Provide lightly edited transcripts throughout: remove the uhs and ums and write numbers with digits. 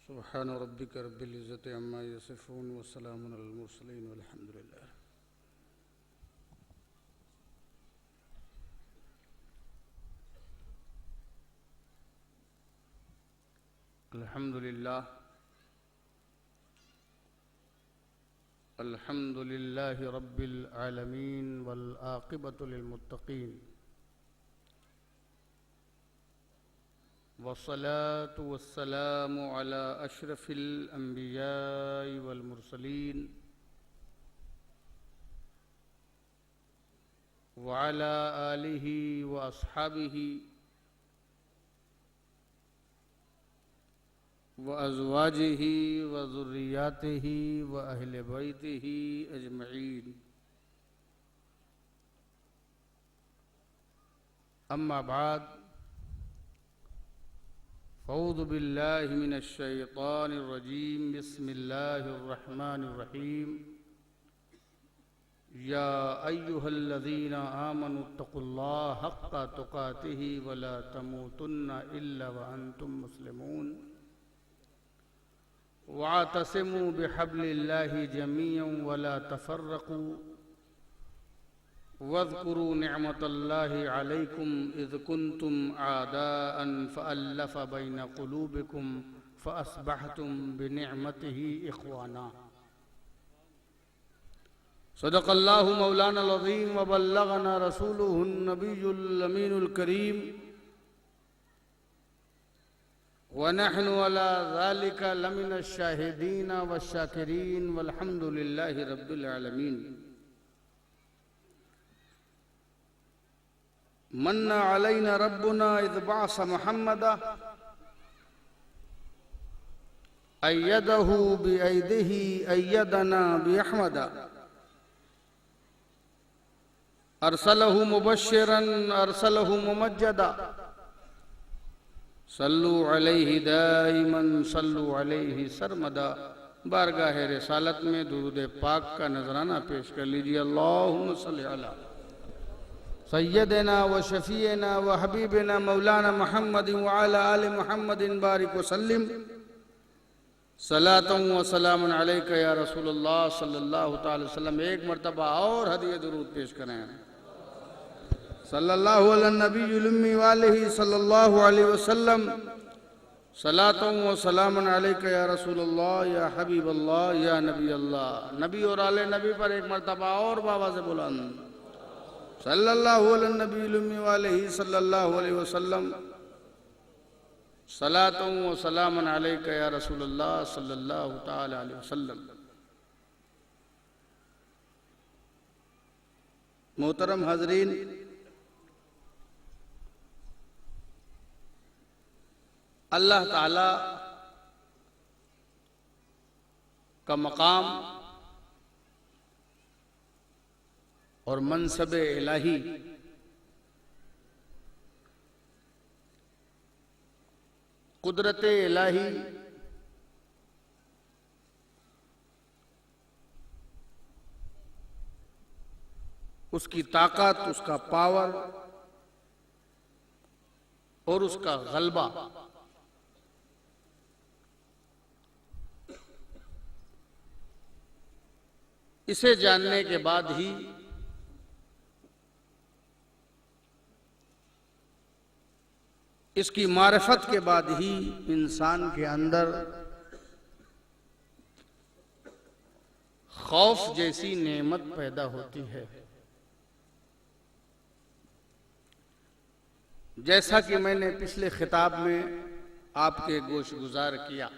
सुब्हान रब्बिक रब्बिल इज़्ज़ति अम्मा यसिफ़ून व सलामुन अलल मुरसलीन वल्हम्दुलिल्लाह। अल्हम्दुलिल्लाह अल्हम्दुलिल्लाहि रब्बिल आलमीन वल आक़िबतु लिल मुत्तक़ीन वस्सलातु वस्सलामु अला अशरफिल अंबियाइ वल मुरसलीन व अला आलिहि व अस्हाबिहि व अज़वाजिहि व ज़ुर्रिय्यातिहि व अहले बैतिहि अजमईन। अम्मा बाद फ़अऊज़ु बिल्लाहि मिनश शैतानिर रजीम। बिस्मिल्लाहिर रहमानिर रहीम। या अय्युहल्लज़ीना आमनुत्तक़ुल्लाह हक़्क़ तुक़ातिहि व ला तमूतुन्ना इल्ला व अंतुम मुस्लिमून। वातसिमू बिहब्लिल्लाहि जमीअन वला तफर्रकू वज़्कुरू निअमतल्लाहि अलैकुम इज़ कुंतुम आदाअन फ़अल्लफ़ बैन क़ुलूबिकुम फ़अस्बहतुम बिनिअमतिहि इख़वाना। सदक़ल्लाहु मौलानल अज़ीम व बल्लगना रसूलुहुन नबियुल अमीनुल करीम व नहनु अला ज़ालिका लमिनश शाहिदीन वश्शाकिरीन वल्हम्दुलिल्लाहि रब्बिल आलमीन। मन्ना अलैना रब्बुना इज़ बअस मुहम्मदा अय्यदहु बिअयदिहि अय्यदना बिअहमदा अरसलहु मुबश्शिरन अरसलहु मुमज्जदा सल्लु अलैहि दाइमन सल्लु अलैहि सरमदा। बारगाह रिसालत में दुरूद पाक का नजराना पेश कर लीजिए। अल्लाहुम्मा सल्लि अला सय्यदना व शफीना व हबीबना मौलाना मुहम्मदिन व अला आलि मुहम्मदिन बारिक व सल्लिम सलातन व सलामुन अलैका या रसूलुल्लाह सल्लल्लाहु तआला वसल्लम। एक मरतबा और हदिया दुरूद पेश करें। सल्लल्लाहु अला नबीयुल उम्मी व आलिहि सल्लल्लाहु अलैहि वसल्लम सलातन व सलामुन अलैका या रसूलुल्लाह या हबीबल्लाह या नबी अल्लाह। नबी और आले नबी पर एक मरतबा और बाबा से बुलंद सल्लल्लाहु अला नबीयुल उम्मी व आलिहि सल्लल्लाहु अलैहि वसल्लम सलातन व सलामुन अलैका या रसूलुल्लाह सल्लल्लाहु तआला अलैहि वसल्लम। मोहतरम हाज़रीन, अल्लाह ताला का मकाम और मनसब इलाही कुदरत इलाही उसकी ताकत, उसका पावर और उसका गलबा इसे जानने के बाद ही इसकी मारिफत के बाद ही इंसान के अंदर खौफ जैसी नेमत पैदा होती है। जैसा कि मैंने पिछले खिताब में आपके गोश गुजार किया,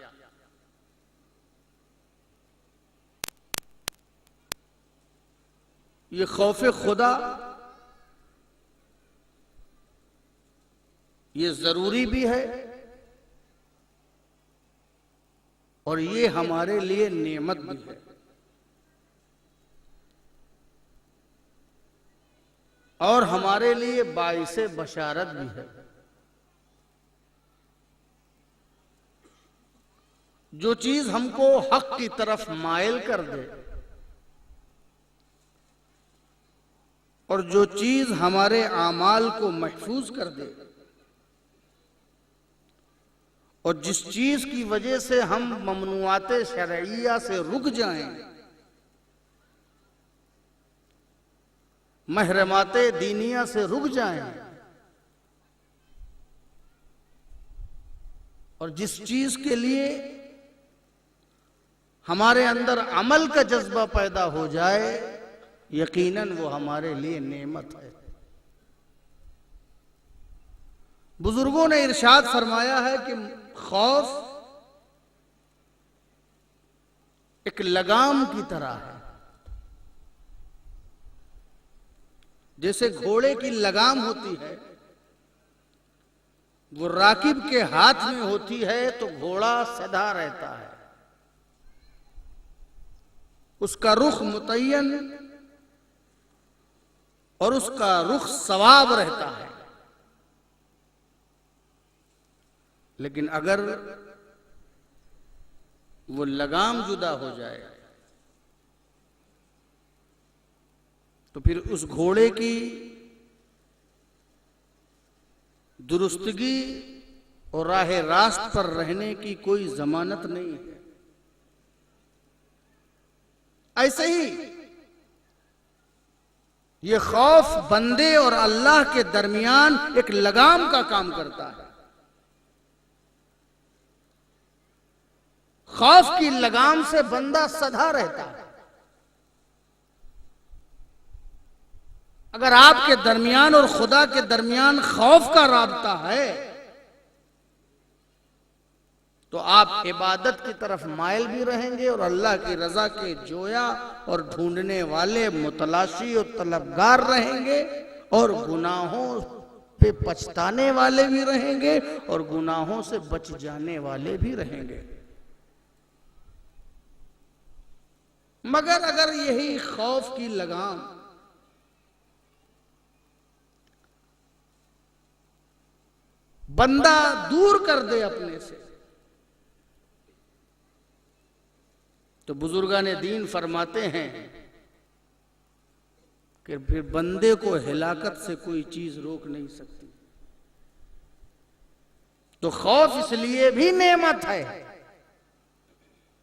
ये खौफ खुदा ये जरूरी भी है और ये हमारे लिए नेमत भी है। और हमारे लिए बाइसे बशारत भी है। जो चीज हमको हक की तरफ मायल कर दे और जो चीज हमारे आमाल को महफूज कर दे और जिस चीज की वजह से हम ममनुआते शरइया से रुक जाएं, महरमाते दीनिया से रुक जाएं, और जिस चीज के लिए हमारे अंदर अमल का जज्बा पैदा हो जाए, यकीनन वो हमारे लिए नेमत है। बुजुर्गों ने इरशाद फरमाया है कि खौफ एक लगाम की तरह है। जैसे घोड़े की लगाम होती है, वो राकिब के हाथ में होती है तो घोड़ा सदा रहता है, उसका रुख मुतय्यन और उसका रुख सवाब रहता है। लेकिन अगर वो लगाम जुदा हो जाए तो फिर उस घोड़े की दुरुस्तगी और राह रास्त पर रहने की कोई जमानत नहीं है। ऐसे ही ये खौफ बंदे और अल्लाह के दरमियान एक लगाम का काम करता है। खौफ की लगाम से बंदा सधा रहता है। अगर आपके दरमियान और खुदा के दरमियान खौफ का राबता है तो आप इबादत की तरफ माइल भी रहेंगे और अल्लाह की रजा के जोया और ढूंढने वाले मुतलाशी और तलबगार रहेंगे, और गुनाहों पे पछताने वाले भी रहेंगे और गुनाहों से बच जाने वाले भी रहेंगे। मगर अगर यही खौफ की लगाम बंदा दूर कर दे अपने से, तो बुजुर्गान दीन फरमाते हैं कि फिर बंदे को हिलाकत से कोई चीज रोक नहीं सकती। तो खौफ इसलिए भी नेमत है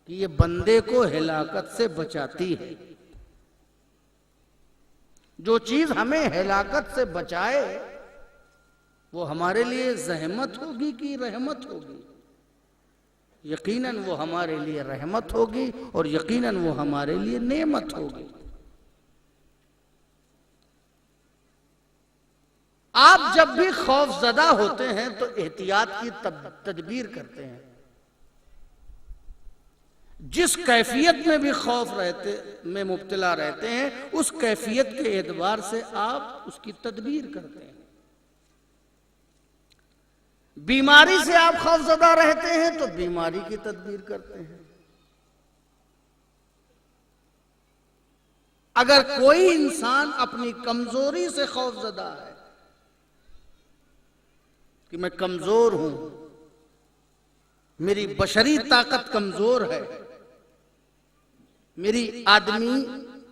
कि ये बंदे को हिलाकत से बचाती है। जो चीज हमें हिलाकत से बचाए वो हमारे लिए जहमत होगी कि रहमत होगी? यकीनन वो हमारे लिए रहमत होगी और यकीनन वो हमारे लिए नेमत होगी। आप जब भी खौफजदा होते हैं तो एहतियात की तदबीर करते हैं। जिस कैफियत में भी खौफ में मुब्तला रहते हैं, उस कैफियत के एतबार से आप उसकी तदबीर करते हैं। बीमारी से आप खौफजदा रहते हैं तो बीमारी की तदबीर करते हैं। अगर कोई इंसान अपनी कमजोरी से खौफजदा है कि मैं कमजोर हूं, मेरी बशरी ताकत कमजोर है, मेरी आदमी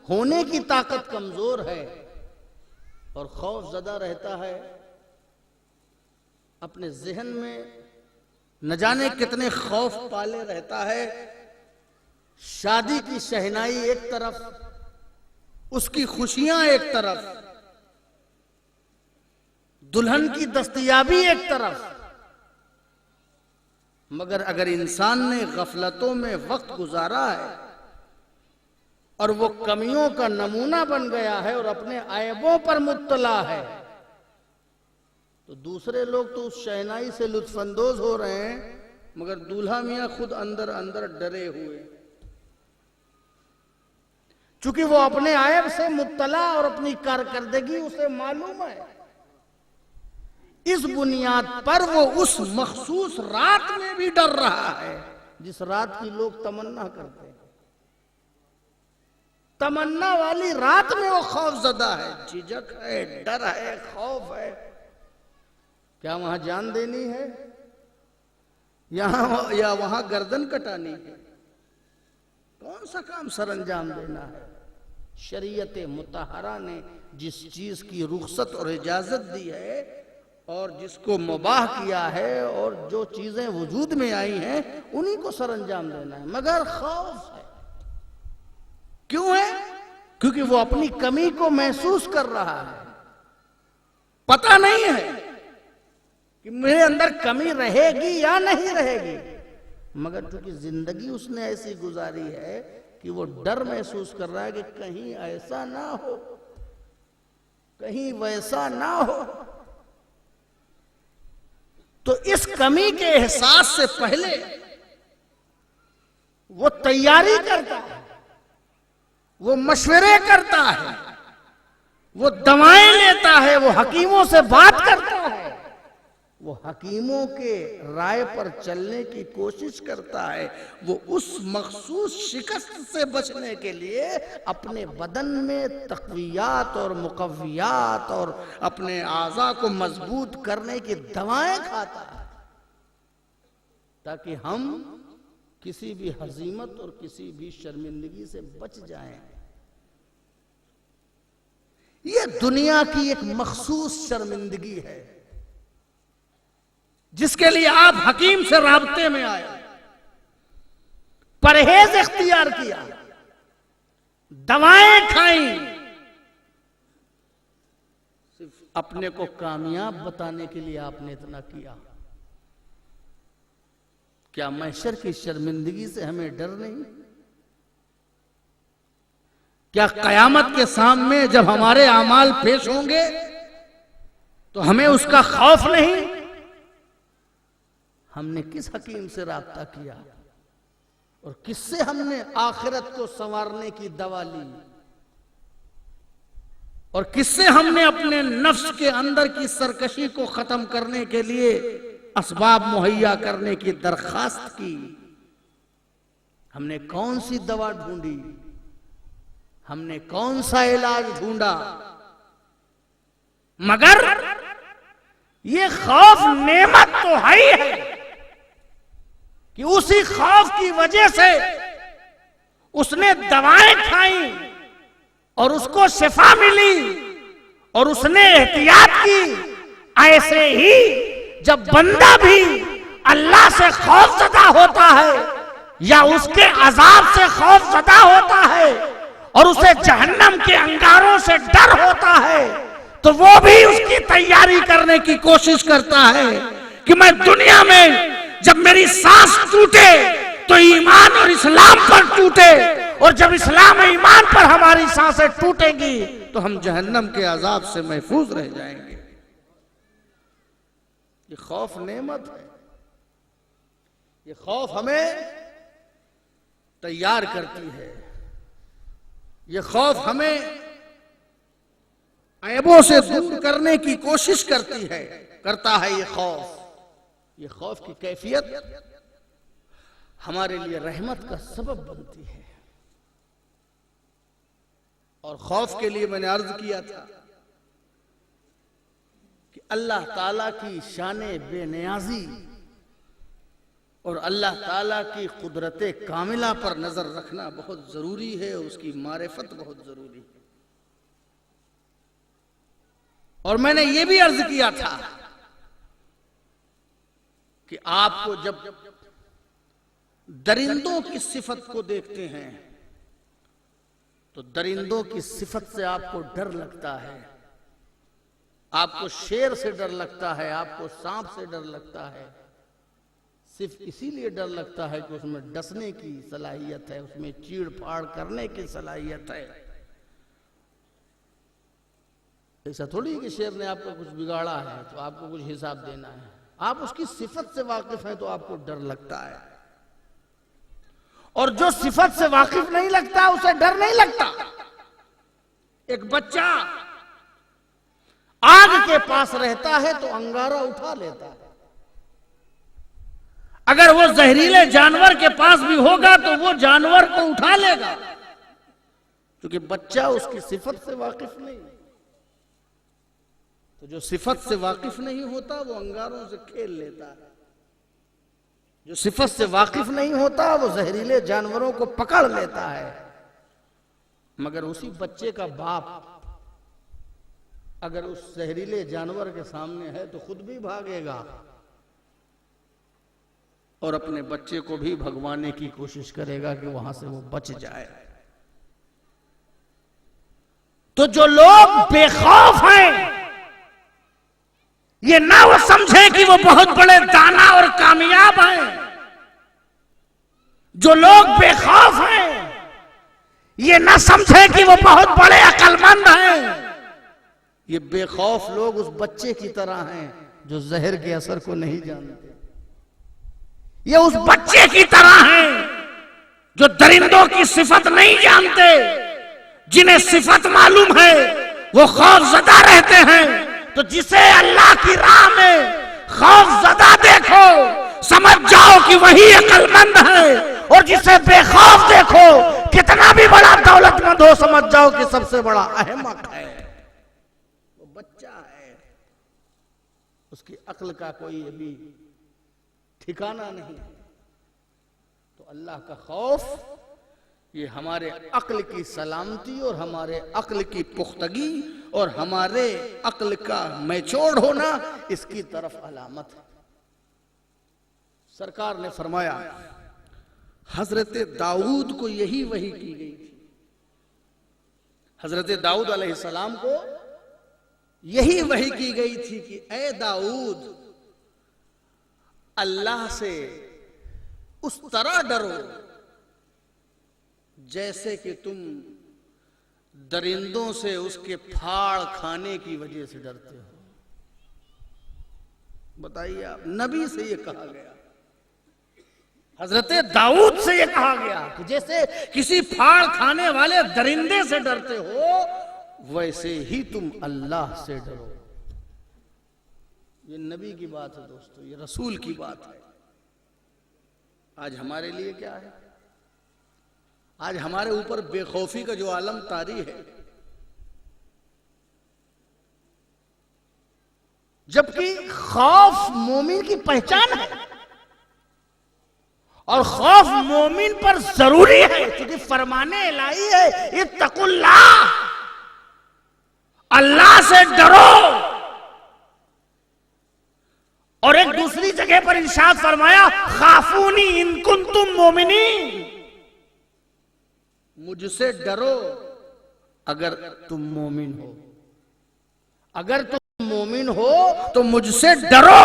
होने की ताकत कमजोर है, और खौफजदा रहता है, अपने जहन में न जाने कितने खौफ पाले रहता है। शादी की शहनाई एक तरफ, उसकी खुशियां एक तरफ, दुल्हन की दस्तयाबी एक तरफ, मगर अगर इंसान ने गफलतों में वक्त गुजारा है और वो कमियों का नमूना बन गया है और अपने ऐबों पर मुब्तला है, तो दूसरे लोग तो उस शहनाई से लुत्फानंदोज हो रहे हैं, मगर दूल्हा मियां खुद अंदर अंदर डरे हुए, चूंकि वो अपने ऐब से मुब्तला और अपनी कारकर्दगी उसे मालूम है। इस बुनियाद पर वो उस मखसूस रात में भी डर रहा है जिस रात की लोग तमन्ना करते हैं। तमन्ना वाली रात में वो खौफजदा है, झिझक है, डर है, खौफ है। क्या वहां जान देनी है यहां या वहां गर्दन कटानी है? कौन सा काम सरंजाम देना है? शरीयत मुतहरा ने जिस चीज की रुखसत और इजाजत दी है और जिसको मुबाह किया है और जो चीजें वजूद में आई हैं उन्हीं को सरअंजाम देना है। मगर खौफ है, क्यों है? क्योंकि वो अपनी कमी को महसूस कर रहा है। पता नहीं है कि मेरे अंदर कमी रहेगी या नहीं रहेगी, मगर क्योंकि जिंदगी उसने ऐसी गुजारी है कि वो डर महसूस कर रहा है कि कहीं ऐसा ना हो, कहीं वैसा ना हो। तो इस कमी के एहसास से पहले वो तैयारी करता है, वो मशवरे करता है, वो दवाएं लेता है, वो हकीमों से बात करता है, वो हकीमों के राय पर चलने की कोशिश करता है। वो उस मखसूस शिकस्त से बचने के लिए अपने बदन में तक़वियात और मुक़व्वियात और अपने आज़ा को मजबूत करने की दवाएं खाता है, ताकि हम किसी भी हज़ीमत और किसी भी शर्मिंदगी से बच जाएं। ये दुनिया की एक मखसूस शर्मिंदगी है जिसके लिए आप हकीम से राब्ते में आए, परहेज इख्तियार किया, दवाएं खाई, सिर्फ अपने को कामयाब बताने के लिए आपने इतना किया। क्या महशर की शर्मिंदगी से हमें डर नहीं? क्या कयामत के सामने जब हमारे आमाल पेश होंगे तो हमें उसका खौफ नहीं? हमने किस हकीम से राब्ता किया और किससे हमने आखिरत को संवारने की दवा ली, और किससे हमने अपने नफ्स के अंदर की सरकशी को खत्म करने के लिए असबाब मुहैया करने की दरखास्त की? हमने कौन सी दवा ढूंढी? हमने कौन सा इलाज ढूंढा? मगर ये खौफ नेमत तो है ही है कि उसी खौफ की वजह से उसने दवाएं खाई और उसको शिफा मिली और उसने एहतियात की। ऐसे ही जब बंदा भी अल्लाह से खौफज़दा होता है या उसके अजाब से खौफज़दा होता है और उसे जहन्नम के अंगारों से डर होता है, तो वो भी उसकी तैयारी करने की कोशिश करता है कि मैं दुनिया में जब मेरी सांस टूटे तो ईमान और इस्लाम पर टूटे, और जब इस्लाम और ईमान पर हमारी सांसें टूटेंगी तो हम जहन्नम के अजाब से महफूज रह जाएंगे। ये खौफ नेमत है, ये खौफ हमें तैयार करती है, ये खौफ हमें ऐबों से दूर करने की कोशिश करता है। ये खौफ की कैफियत हमारे लिए रहमत का सबब बनती है। और खौफ के लिए मैंने अर्ज किया था कि अल्लाह ताला की शाने बेनियाजी और अल्लाह ताला की कुदरत कामिला पर नजर रखना बहुत जरूरी है, उसकी मारिफत बहुत जरूरी है। और मैंने ये भी अर्ज किया था कि आपको जब दरिंदों की सिफत को देखते हैं तो दरिंदों की सिफत से आपको डर लगता है, आपको शेर से डर लगता है, आपको सांप से डर लगता है। सिर्फ इसीलिए डर लगता है कि उसमें डसने की सलाहियत है, उसमें चीड़ फाड़ करने की सलाहियत है। ऐसा थोड़ी कि शेर ने आपको कुछ बिगाड़ा है तो आपको कुछ हिसाब देना है। आप उसकी सिफत से वाकिफ हैं तो आपको डर लगता है, और जो सिफत से वाकिफ नहीं लगता उसे डर नहीं लगता। एक बच्चा आग के पास रहता है तो अंगारा उठा लेता है, अगर वो जहरीले जानवर के पास भी होगा तो वो जानवर को उठा लेगा, क्योंकि बच्चा उसकी सिफत से वाकिफ नहीं। तो जो सिफत से वाकिफ नहीं होता वो अंगारों से खेल लेता है, जो सिफत से वाकिफ नहीं होता वो जहरीले जानवरों को पकड़ लेता है। मगर उसी बच्चे का बाप अगर उस जहरीले जानवर के सामने है तो खुद भी भागेगा और अपने बच्चे को भी भगवाने की कोशिश करेगा कि वहां से वो बच जाए। तो जो लोग बेखौफ हैं, ये ना वो समझे कि वो बहुत बड़े दाना और कामयाब हैं। जो लोग बेखौफ हैं, ये ना समझे कि वो बहुत बड़े अक्लमंद हैं। ये बेखौफ लोग उस बच्चे की तरह हैं जो जहर के असर को नहीं जानते। ये उस बच्चे की तरह हैं जो दरिंदों की सिफत नहीं जानते। जिन्हें सिफत मालूम है वो खौफजदा रहते हैं। तो जिसे अल्लाह की राह में खौफजदा देखो, समझ जाओ कि वही अक्लमंद है। और जिसे बेखौफ देखो, कितना भी बड़ा दौलतमंद हो, समझ जाओ कि सबसे बड़ा अहमक है, वो बच्चा है। उसकी अक्ल का कोई अभी ठिकाना नहीं। तो अल्लाह का खौफ ये हमारे अक्ल की सलामती और हमारे अक्ल की पुख्तगी और हमारे अक्ल का मैच्योर होना, इसकी तरफ अलामत है। सरकार ने फरमाया, हजरत दाऊद को यही वही की गई थी। हजरत दाऊद अलैहिस्सलाम को यही वही की गई थी कि ए दाऊद, अल्लाह से उस तरह डरो जैसे कि तुम दरिंदों से उसके फाड़ खाने की वजह से डरते हो। बताइए आप, नबी से ये कहा गया, हजरत दाऊद से ये कहा गया कि जैसे किसी फाड़ खाने वाले दरिंदे से डरते हो, वैसे ही तुम अल्लाह से डरो। ये नबी की बात है दोस्तों, ये रसूल की बात है। आज हमारे लिए क्या है? आज हमारे ऊपर बेखौफी का जो आलम तारी है, जबकि खौफ मोमिन की पहचान है और खौफ मोमिन पर जरूरी है, क्योंकि फरमाने इलाही है, इत्तकुल्लाह, अल्लाह से डरो। और एक दूसरी जगह पर इरशाद फरमाया, खाफूनी इन कुंतुम मोमिनीन, मुझसे डरो अगर तुम मोमिन हो। अगर तुम मोमिन हो तो मुझसे डरो।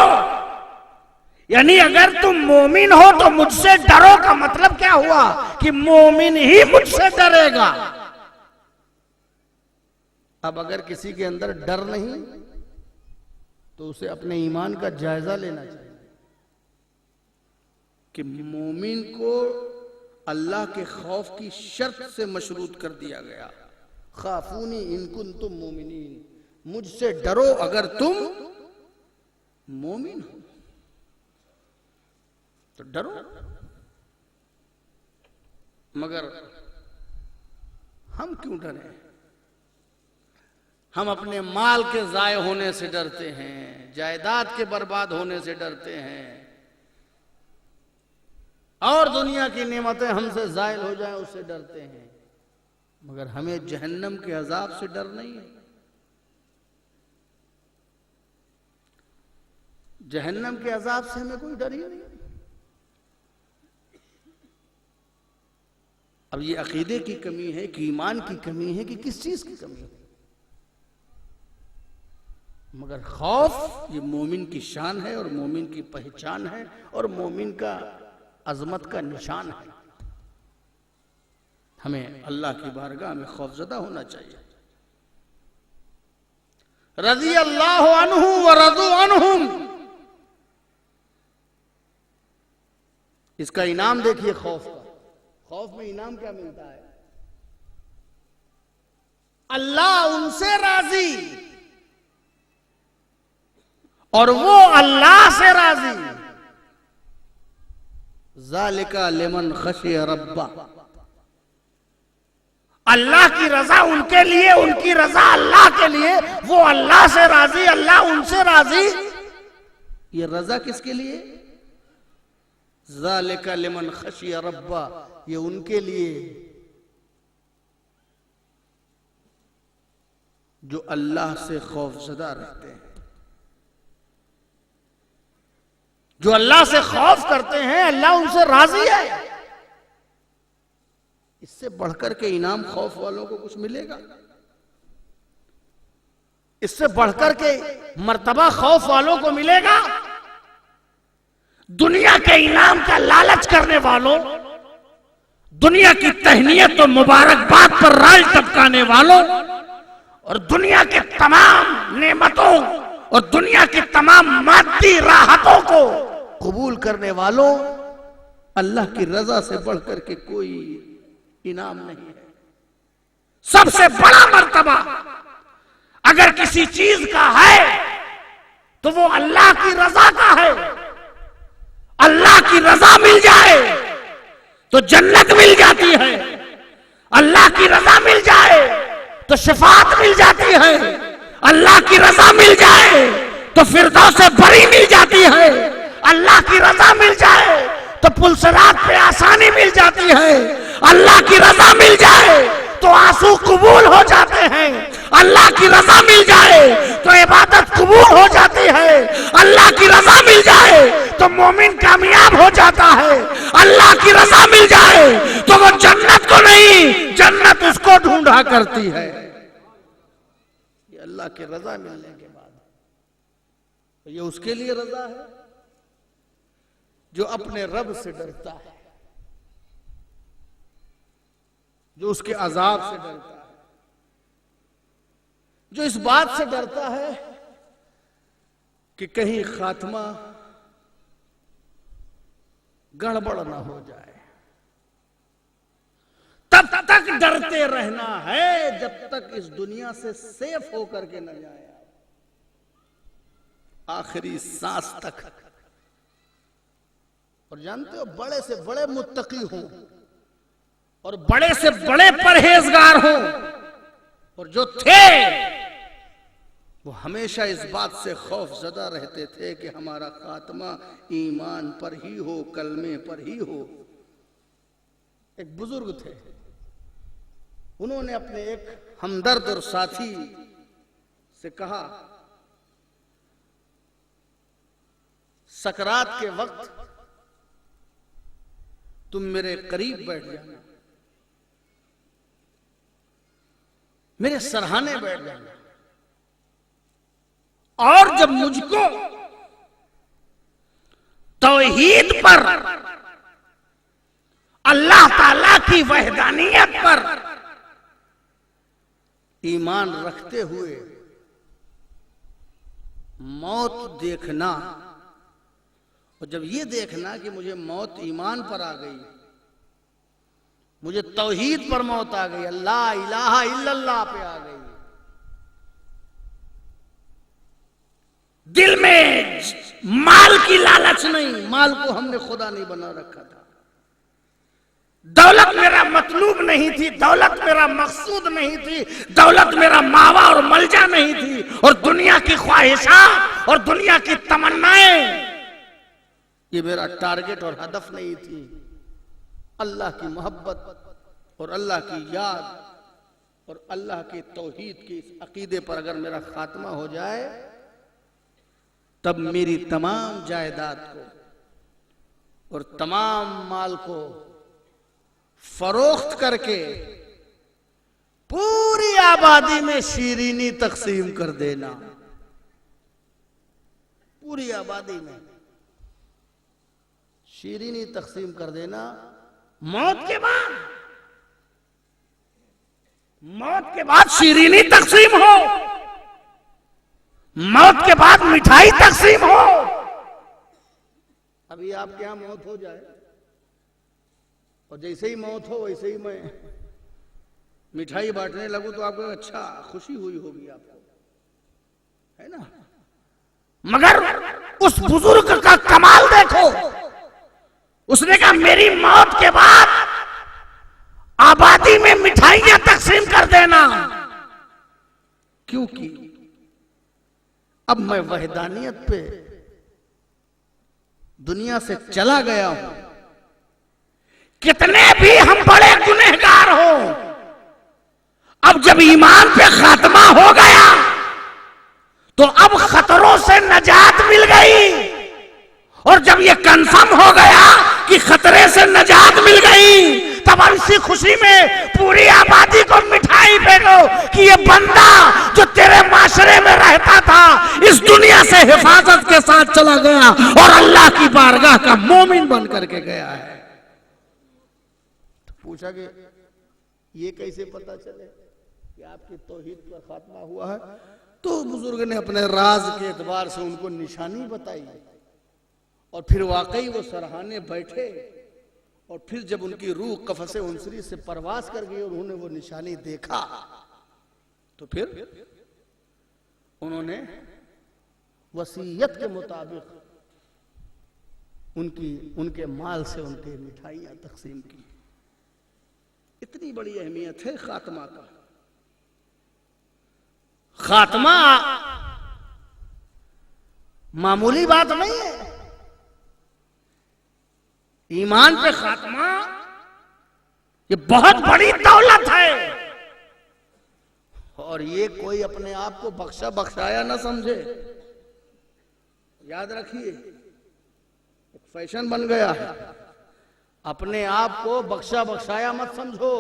यानी अगर तुम मोमिन हो तो मुझसे डरो का मतलब क्या हुआ कि मोमिन ही मुझसे डरेगा। अब अगर किसी के अंदर डर नहीं तो उसे अपने ईमान का जायजा लेना चाहिए कि मोमिन को अल्लाह के खौफ की शर्त से मशरूत कर दिया गया, खाफूनी इन कुंतुम मोमिनीन, मुझसे डरो अगर तुम मोमिन हो। तो डरो, मगर हम क्यों डरे? हम अपने माल के जाय होने से डरते हैं, जायदाद के बर्बाद होने से डरते हैं, और दुनिया की नेमतें हमसे जायल हो जाएं उससे डरते हैं, मगर हमें जहन्नम के अजाब से डर नहीं है। जहन्नम के अजाब से हमें कोई डर ही नहीं। अब ये अकीदे की कमी है कि ईमान की कमी है कि किस चीज की कमी है, मगर खौफ ये मोमिन की शान है और मोमिन की पहचान है और मोमिन का अजमत का निशान है। हमें अल्लाह की बारगाह में खौफजदा होना चाहिए। रज़ी अल्लाहु अन्हु व रज़ू अन्हुम, इसका इनाम देखिए खौफ का। खौफ में इनाम क्या मिलता है? अल्लाह उनसे राजी और वो अल्लाह से राजी। ज़ालिका लिमन खशिय रब्बा, अल्लाह की रजा उनके लिए, उनकी रजा अल्लाह के लिए, वो अल्लाह से राजी, अल्लाह उनसे राजी। ये रजा किसके लिए? ज़ालिका लिमन खशिय रब्बा, ये उनके लिए जो अल्लाह से खौफजदा रहते हैं, जो अल्लाह से खौफ करते हैं, अल्लाह उनसे राजी है। इससे बढ़कर के इनाम खौफ वालों को कुछ मिलेगा? इससे बढ़कर के मर्तबा खौफ वालों को मिलेगा? दुनिया के इनाम का लालच करने वालों, दुनिया की तहनीयत और मुबारकबाद पर राय टपकाने वालों और दुनिया के तमाम नेमतों और दुनिया की तमाम मादी राहतों को कबूल करने वालों, अल्लाह की रजा से बढ़कर के कोई इनाम नहीं है। सबसे बड़ा मर्तबा अगर किसी चीज का है तो वो अल्लाह की रजा का है। अल्लाह की रजा मिल जाए तो जन्नत मिल जाती है, अल्लाह की रजा मिल जाए तो शफाअत मिल जाती है, अल्लाह की रजा मिल जाए तो फिरदौस बरी मिल जाती है, अल्लाह की रजा मिल जाए तो पुलसरात पे आसानी मिल जाती है, अल्लाह की रजा मिल जाए तो आंसू कबूल हो जाते हैं, अल्लाह की रजा मिल जाए तो इबादत कबूल हो जाती है, अल्लाह की रजा मिल जाए तो मोमिन कामयाब हो जाता है, अल्लाह की रजा मिल जाए तो वो जन्नत को नहीं, जन्नत उसको ढूंढा करती है। ये अल्लाह की रजा मिलने के बाद तो ये उसके लिए रजा है जो अपने रब से डरता है, जो उसके अजाब से डरता है, जो इस बात से डरता है कि कहीं खात्मा गड़बड़ ना हो जाए। तब तक डरते रहना है जब तक इस दुनिया से सेफ होकर के न जाए, आखिरी सांस तक। और जानते हो, बड़े से बड़े मुत्तकी हों और बड़े से बड़े परहेजगार हों, और जो थे वो हमेशा इस बात से खौफजदा रहते थे कि हमारा खात्मा ईमान पर ही हो, कलमे पर ही हो। एक बुजुर्ग थे, उन्होंने अपने एक हमदर्द और साथी से कहा, सकरात के वक्त तुम मेरे करीब बैठ जाना, मेरे सरहाने बैठ जाना, और जब मुझको तौहीद पर, अल्लाह ताला की वहदानियत पर ईमान रखते हुए मौत देखना, और जब ये देखना कि मुझे मौत ईमान पर आ गई, मुझे तौहीद पर मौत आ गई, अल्लाह इलाहा इल्लल्लाह पे आ गई, दिल में माल की लालच नहीं, माल को हमने खुदा नहीं बना रखा था, दौलत मेरा मतलूब नहीं थी, दौलत मेरा मकसूद नहीं थी, दौलत मेरा मावा और मलजा नहीं थी, और दुनिया की ख्वाहिशात और दुनिया की तमन्नाएं ये मेरा टारगेट और हदफ नहीं थी। अल्लाह की मोहब्बत और अल्लाह की याद और अल्लाह के तौहीद के इस अकीदे पर अगर मेरा खात्मा हो जाए, तब मेरी तमाम जायदाद को और तमाम माल को फरोख्त करके पूरी आबादी में शीरीनी तकसीम कर देना, पूरी आबादी में शीरीनी तकसीम कर देना। मौत के बाद शीरीनी तकसीम हो, मौत के बाद मिठाई तकसीम हो। अभी आपके यहां मौत हो जाए और जैसे ही मौत हो वैसे ही मैं मिठाई बांटने लगूं तो आपको अच्छा खुशी हुई होगी आपको, है ना? मगर उस बुजुर्ग का कमाल देखो, उसने कहा मेरी मौत के बाद आबादी में मिठाइयां तकसीम कर देना, क्योंकि अब मैं वहदानियत पे दुनिया से चला गया हूं। कितने भी हम बड़े गुनहगार हो, अब जब ईमान पे खात्मा हो गया और जब ये कंफर्म हो गया कि खतरे से नजात मिल गई, तब इसी खुशी में पूरी आबादी को मिठाई फेंको कि ये बंदा जो तेरे माशरे में रहता था इस दुनिया से हिफाजत के साथ चला गया और अल्लाह की बारगाह का मोमिन बन करके गया है। पूछा कि ये कैसे पता चले कि आपकी तौहीद पर खात्मा हुआ है? तो बुजुर्ग ने अपने राज के एतबार से उनको निशानी बताई और फिर वाकई वो सराहने बैठे और फिर जब उनकी रूह कफसे उनसरी से परवास कर गई और उन्होंने वो निशानी देखा तो फिर उन्होंने वसीयत के मुताबिक उनके माल से उनके मिठाइयां तकसीम की। इतनी बड़ी अहमियत है खात्मा का। खात्मा मामूली बात नहीं है। ईमान पे खात्मा ये बहुत बड़ी दौलत है और ये कोई अपने आप को बख्शा बख्शाया ना समझे। याद रखिए, एक फैशन बन गया है। अपने आप को बख्शा बख्शाया मत समझो।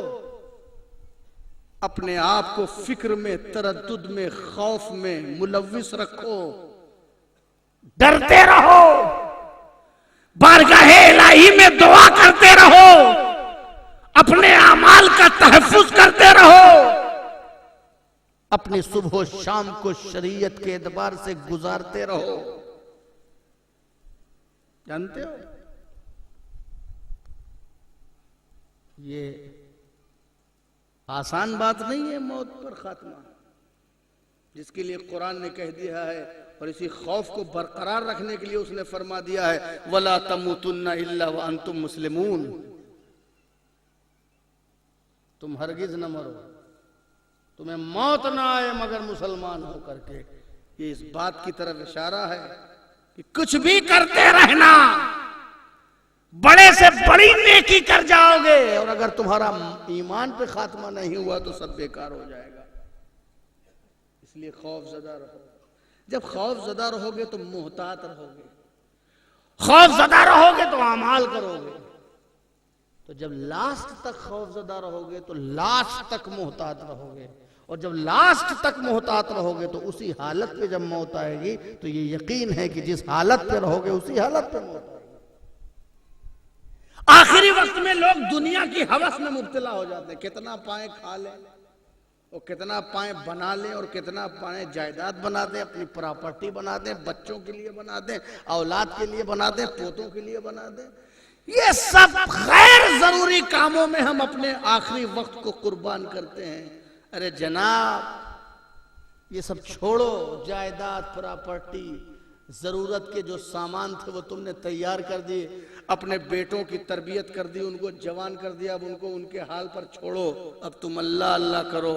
अपने आप को फिक्र में, तरद्दुद में, खौफ में मुलव्विस रखो। डरते रहो, बारगाहे इलाही में दुआ करते रहो, अपने अमाल का तहफ्फुज करते रहो, अपनी सुबह शाम को शरीयत के एतबार से गुजारते रहो। जानते हो ये आसान बात नहीं है मौत पर खात्मा, जिसके लिए कुरान ने कह दिया है और इसी खौफ को बरकरार रखने के लिए उसने फरमा दिया है वला तमुतुन्ना इल्ला व अंतुम मुस्लिमून। तुम हरगिज न मरो, तुम्हें मौत ना आए मगर मुसलमान हो करके। ये इस बात की तरफ इशारा है कि कुछ भी करते रहना, बड़े से बड़ी नेकी कर जाओगे और अगर तुम्हारा ईमान पे खात्मा नहीं हुआ तो सब बेकार हो जाएगा। इसलिए खौफजदा रहो। जब खौफजदा रहोगे तो मुहतात रहोगे, खौफजदा रहोगे तो अमाल करोगे। तो जब लास्ट तक खौफजदा रहोगे तो लास्ट तक मुहतात रहोगे, और जब लास्ट तक मुहतात रहोगे तो उसी हालत पे जब मौत आएगी तो ये यकीन है कि जिस हालत पे रहोगे उसी हालत पे मौत आएगी। आखिरी वक्त में लोग दुनिया की हवस में मुब्तला हो जाते हैं। कितना पाए खा लें और कितना पाए बना लें और कितना पाए जायदाद बना दें, अपनी प्रॉपर्टी बना दें, बच्चों के लिए बना दें, औलाद के लिए बना दें, पोतों के लिए बना दें। ये सब गैर जरूरी कामों में हम अपने आखिरी वक्त को कुर्बान करते हैं। अरे जनाब ये सब छोड़ो। जायदाद, प्रॉपर्टी, जरूरत के जो सामान थे वो तुमने तैयार कर दिए, अपने बेटों की तरबियत कर दी, उनको जवान कर दिया। अब उनको उनके हाल पर छोड़ो। अब तुम अल्लाह अल्लाह करो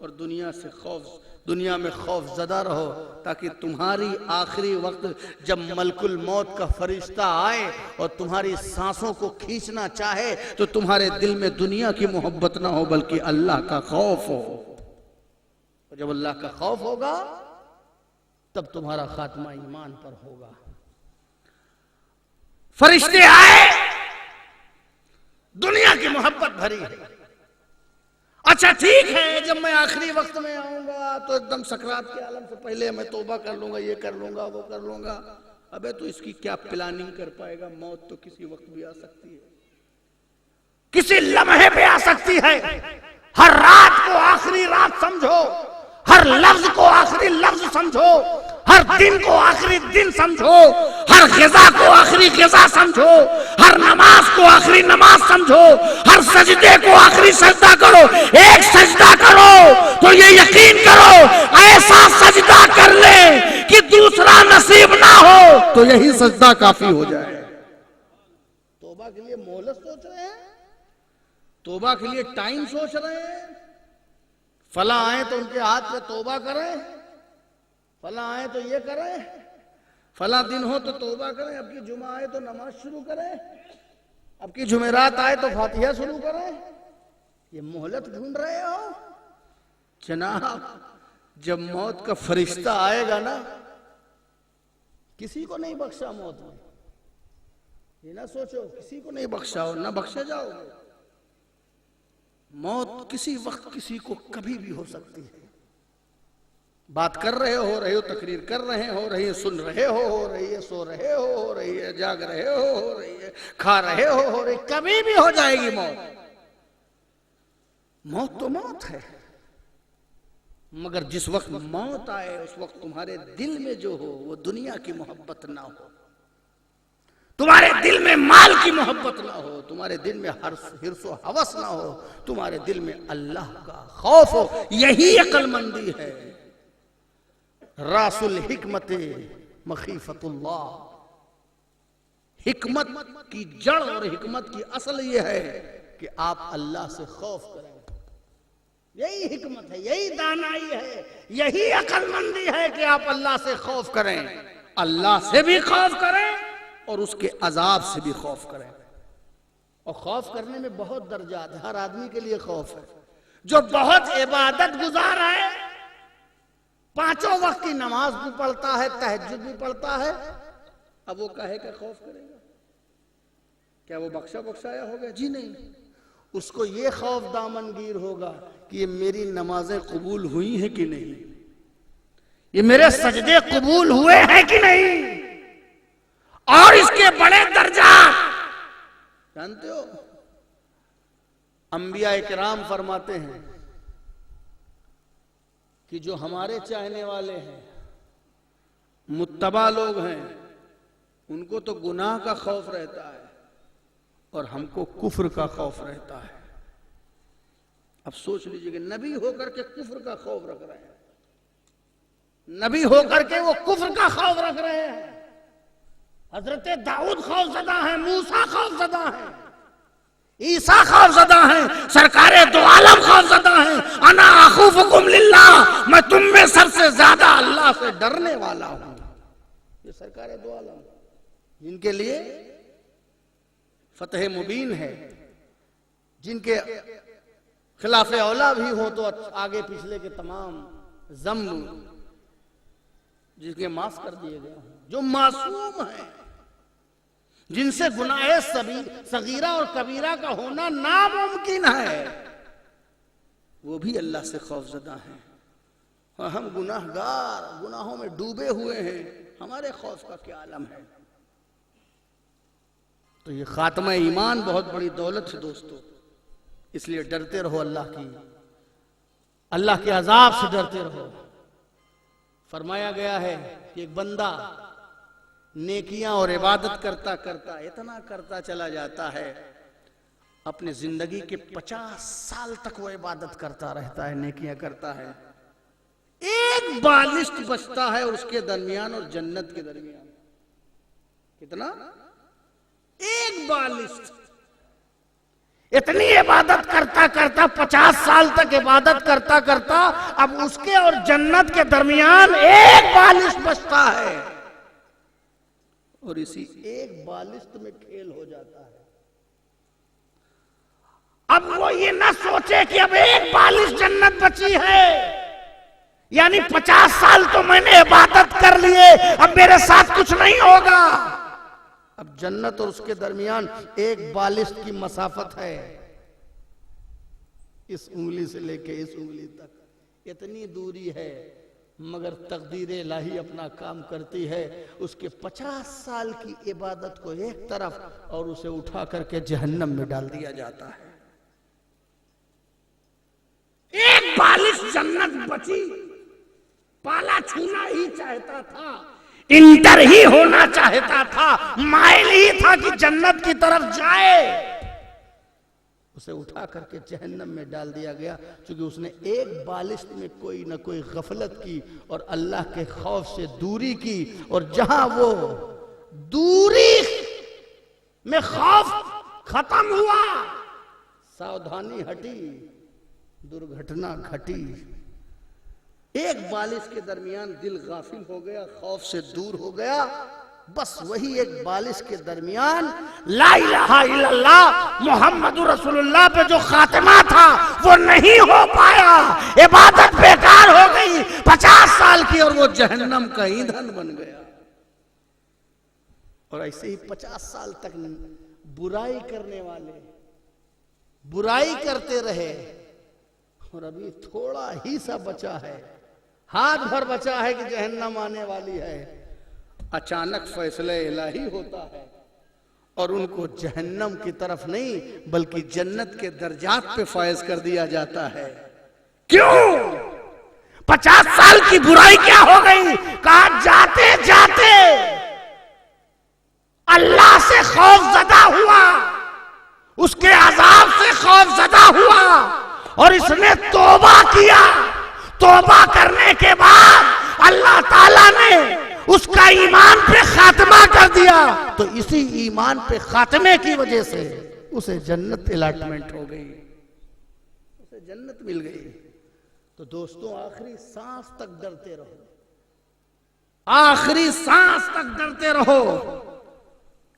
और दुनिया में खौफ ज़दा रहो, ताकि तुम्हारी आखिरी वक्त जब मलकुल मौत का फरिश्ता आए और तुम्हारी सांसों को खींचना चाहे तो तुम्हारे दिल में दुनिया की मोहब्बत ना हो बल्कि अल्लाह का खौफ हो। और जब अल्लाह का खौफ होगा तब तुम्हारा खात्मा ईमान पर होगा। फरिश्ते आए, दुनिया की मोहब्बत भरी है। अच्छा ठीक है, जब मैं आखिरी वक्त में आऊंगा तो एकदम सकरात के आलम से पहले मैं तौबा कर लूंगा, ये कर लूंगा, वो कर लूंगा। अबे तो इसकी क्या प्लानिंग कर पाएगा? मौत तो किसी वक्त भी आ सकती है, किसी लम्हे पे आ सकती है। हर रात को आखिरी रात समझो, हर लफ्ज को आखिरी लफ्ज समझो, हर दिन को आखिरी दिन समझो, हर ग़िज़ा को आखिरी ग़िज़ा समझो, हर नमाज को आखिरी नमाज समझो, हर सजदे को आखिरी सजदा करो। एक सजदा करो तो ये यकीन करो ऐसा सजदा कर ले कि दूसरा नसीब ना हो, तो यही सजदा काफी हो जाए। तौबा के लिए मोहलत सोच रहे हैं, तौबा के लिए टाइम सोच रहे हैं। फला आए तो उनके हाथ पे तौबा करें, फला आए तो ये करें, फला दिन हो तो तौबा करें, अब की जुमा आए तो नमाज शुरू करें, अब की जुमेरात आए तो फातिहा शुरू करें। ये मोहलत ढूंढ रहे हो जनाब। जब मौत का फरिश्ता आएगा ना, किसी को नहीं बख्शा मौत में। ये ना सोचो किसी को नहीं बख्शा हो, ना बख्शे जाओ। मौत किसी वक्त किसी को कभी भी हो सकती है। बात कर रहे हो तकरीर कर रहे हो रही है, सुन रहे हो रही है, सो रहे हो रही है, जाग रहे हो रही है, खा रहे हो रही, कभी भी हो जाएगी मौत। मौत तो मौत है, मगर जिस वक्त मौत आए उस वक्त तुम्हारे दिल में जो हो वो दुनिया की मोहब्बत ना हो, तुम्हारे दिल में माल की मोहब्बत ना हो, तुम्हारे दिल में हिर्सो हवस ना हो, तुम्हारे दिल में अल्लाह का खौफ हो। यही अक्लमंदी है। रासुल हिकमत मखीफतुल्लाह, हिकमत की जड़ और हिकमत की असल ये है कि आप अल्लाह से खौफ करें। यही हिकमत है, यही दानाई है, यही अक्लमंदी है कि आप अल्लाह से खौफ करें, अल्लाह से भी खौफ करें और उसके अजाब से भी खौफ करें। और खौफ करने में बहुत दर्जात है, हर आदमी के लिए खौफ है। जो बहुत इबादत गुजार है, पांचों वक्त की नमाज भी पढ़ता है, तहज्जुद भी पढ़ता है, अब वो कहे का खौफ करेगा? क्या वो बख्शा बख्शाया होगा? जी नहीं। उसको ये खौफ दामनगीर होगा कि ये मेरी नमाजें कबूल हुई हैं कि नहीं, ये मेरे सजदे कबूल हुए हैं कि नहीं। और इसके बड़े दर्जा जानते हो, अंबिया इकराम फरमाते हैं कि जो हमारे चाहने वाले हैं, मुत्तबा लोग हैं, उनको तो गुनाह का खौफ रहता है और हमको कुफ्र का खौफ रहता है। अब सोच लीजिए कि नबी होकर के कुफ्र का खौफ रख रहे हैं, नबी होकर के वो कुफ्र का खौफ रख रहे हैं। हजरत दाऊद खौफजदा है, मूसा खौफजदा है, ईसा खौफजदा है, सरकारे दो आलम खौफजदा है। अना अखूफुकुम लिल्लाह, मैं तुम में सबसे ज्यादा अल्लाह से डरने वाला हूं। ये सरकारे दो आलम जिनके लिए फतह मुबीन है, जिनके खिलाफ औला भी हो तो आगे पिछले के तमाम ज़म्ब जिसके माफ कर दिए गए, जो मासूम है, जिनसे गुनाह सगीरा और कबीरा का होना नामुमकिन है, वो भी अल्लाह से खौफजदा है। और हम गुनाहगार, गुनाहों में डूबे हुए हैं, हमारे खौफ का क्या आलम है। तो ये खात्मा ईमान बहुत बड़ी दौलत है दोस्तों, इसलिए डरते रहो अल्लाह की, अल्लाह के अजाब से डरते रहो। फरमाया गया है कि एक बंदा नेकियां और इबादत करता करता इतना करता चला जाता है, अपनी जिंदगी के 50 साल तक वो इबादत करता रहता है, नेकियां करता है, एक बालिश्त बचता है उसके दरमियान और जन्नत के दरमियान। कितना? एक बालिश्त। इतनी इबादत करता करता 50 साल तक इबादत करता करता अब उसके और जन्नत के दरमियान एक बालिश्त बचता है, और इसी एक बालिश्त में खेल हो जाता है। अब वो ये ना सोचे कि अब एक बालिश्त जन्नत बची है, यानी 50 साल तो मैंने इबादत कर लिए, अब मेरे साथ कुछ नहीं होगा। अब जन्नत और उसके दरमियान एक बालिश्त की मसाफत है, इस उंगली से लेके इस उंगली तक, इतनी दूरी है, मगर तकदीर इलाही अपना काम करती है। उसके 50 साल की इबादत को एक तरफ और उसे उठा करके जहन्नम में डाल दिया जाता है। एक बालिश जन्नत बची, पाला छूना ही चाहता था, इंटर ही होना चाहता था, माइल ही था कि जन्नत की तरफ जाए, उसे उठा करके जहन्नम में डाल दिया गया, क्योंकि उसने एक बालिश में कोई ना कोई गफलत की और अल्लाह के खौफ से दूरी की। और जहां वो दूरी में खौफ खत्म हुआ, सावधानी हटी, दुर्घटना घटी। एक बालिश के दरमियान दिल गाफिल हो गया, खौफ से दूर हो गया, बस वही एक बालिश के दरमियान ला इलाहा इल्लल्लाह मुहम्मदुर रसूलुल्लाह पे जो खातिमा था वो नहीं हो पाया, इबादत बेकार हो गई 50 साल की, और वो जहन्नम का ईंधन बन गया। और ऐसे ही 50 साल तक बुराई करने वाले बुराई करते रहे, और अभी थोड़ा ही सा बचा है, हाथ भर बचा है कि जहन्नम आने वाली है। अचानक फैसला इलाही होता है और उनको जहन्नम की तरफ नहीं बल्कि जन्नत के दर्जात पे फायज कर दिया जाता है। क्यों? 50 साल की बुराई क्या हो गई? कहा जाते जाते अल्लाह से खौफजदा हुआ, उसके अजाब से खौफजदा हुआ और इसने तौबा किया। तौबा करने के बाद अल्लाह ताला ने उसका ईमान पे खात्मा कर दिया, तो इसी ईमान पे खात्मे की वजह से उसे जन्नत अलॉटमेंट हो गई, उसे जन्नत मिल गई। तो दोस्तों, आखिरी सांस तक डरते रहो, आखिरी सांस तक डरते रहो।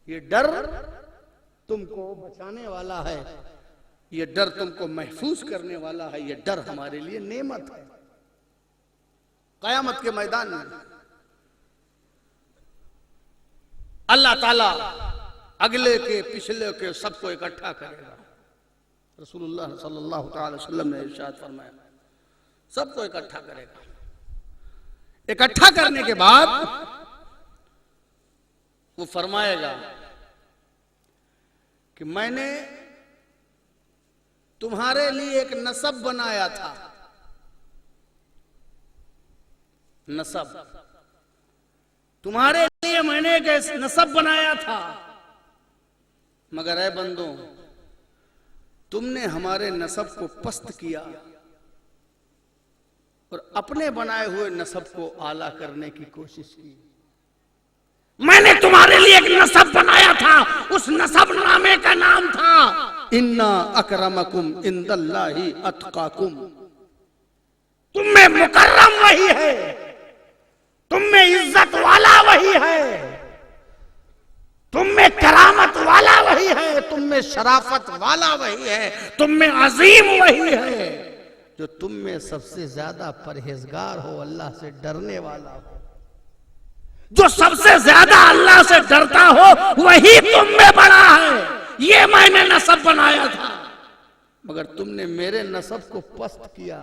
ये डर तुमको बचाने वाला है, ये डर तुमको महफूज करने वाला है, ये डर हमारे लिए नेमत है। कयामत के मैदान में अल्लाह ताला अगले के पिछले के सबको इकट्ठा करेगा। रसूलुल्लाह सल्लल्लाहु अलैहि वसल्लम ने इरशाद फरमाया, सबको इकट्ठा करेगा। इकट्ठा करने के बाद वो फरमाएगा कि मैंने तुम्हारे लिए एक नसब बनाया था। नसब, तुम्हारे लिए मैंने एक नसब बनाया था, मगर ऐ बंदों, तुमने हमारे नसब को पस्त किया और अपने बनाए हुए नसब को आला करने की कोशिश की। मैंने तुम्हारे लिए एक नसब बनाया था, उस नसब नामे का नाम था इन्ना अकरमकुम इंदल्लाहि अत्काकुम। तुम में मुकर्रम वही है, तुम में इज्जत वाला वही है, तुम में करामत वाला वही है, तुम में शराफत वाला वही है, तुम में अजीम वही है जो तुम में सबसे ज्यादा परहेजगार हो, अल्लाह से डरने वाला हो। जो सबसे ज्यादा अल्लाह से डरता हो वही तुम में बड़ा है। ये मैंने नसब बनाया था, मगर तुमने मेरे नसब को पस्त किया,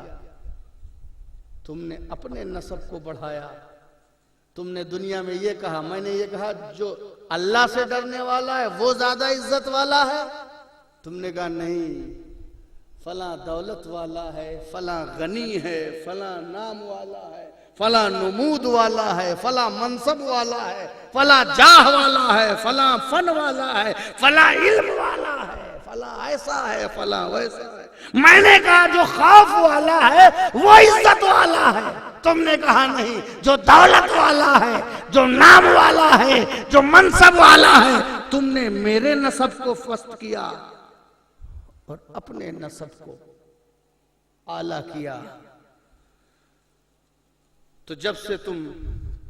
तुमने अपने नसब को बढ़ाया। तुमने दुनिया में ये कहा, मैंने ये कहा जो अल्लाह से डरने वाला है वो ज्यादा इज्जत वाला है। तुमने कहा नहीं, फला दौलत वाला है, फला गनी है, फला नाम वाला है, फला नमूद वाला है, फला मनसब वाला है, फला जाह वाला है, फला फन वाला है, फला इल्म वाला है, फला ऐसा है, फला वैसा है। मैंने कहा जो खौफ वाला है वो इज्जत वाला है। तुमने कहा नहीं, जो दौलत वाला है, जो नाम वाला है, जो मनसब वाला है। तुमने मेरे नसब को फस्त किया और अपने नसब को आला किया। तो जब से तुम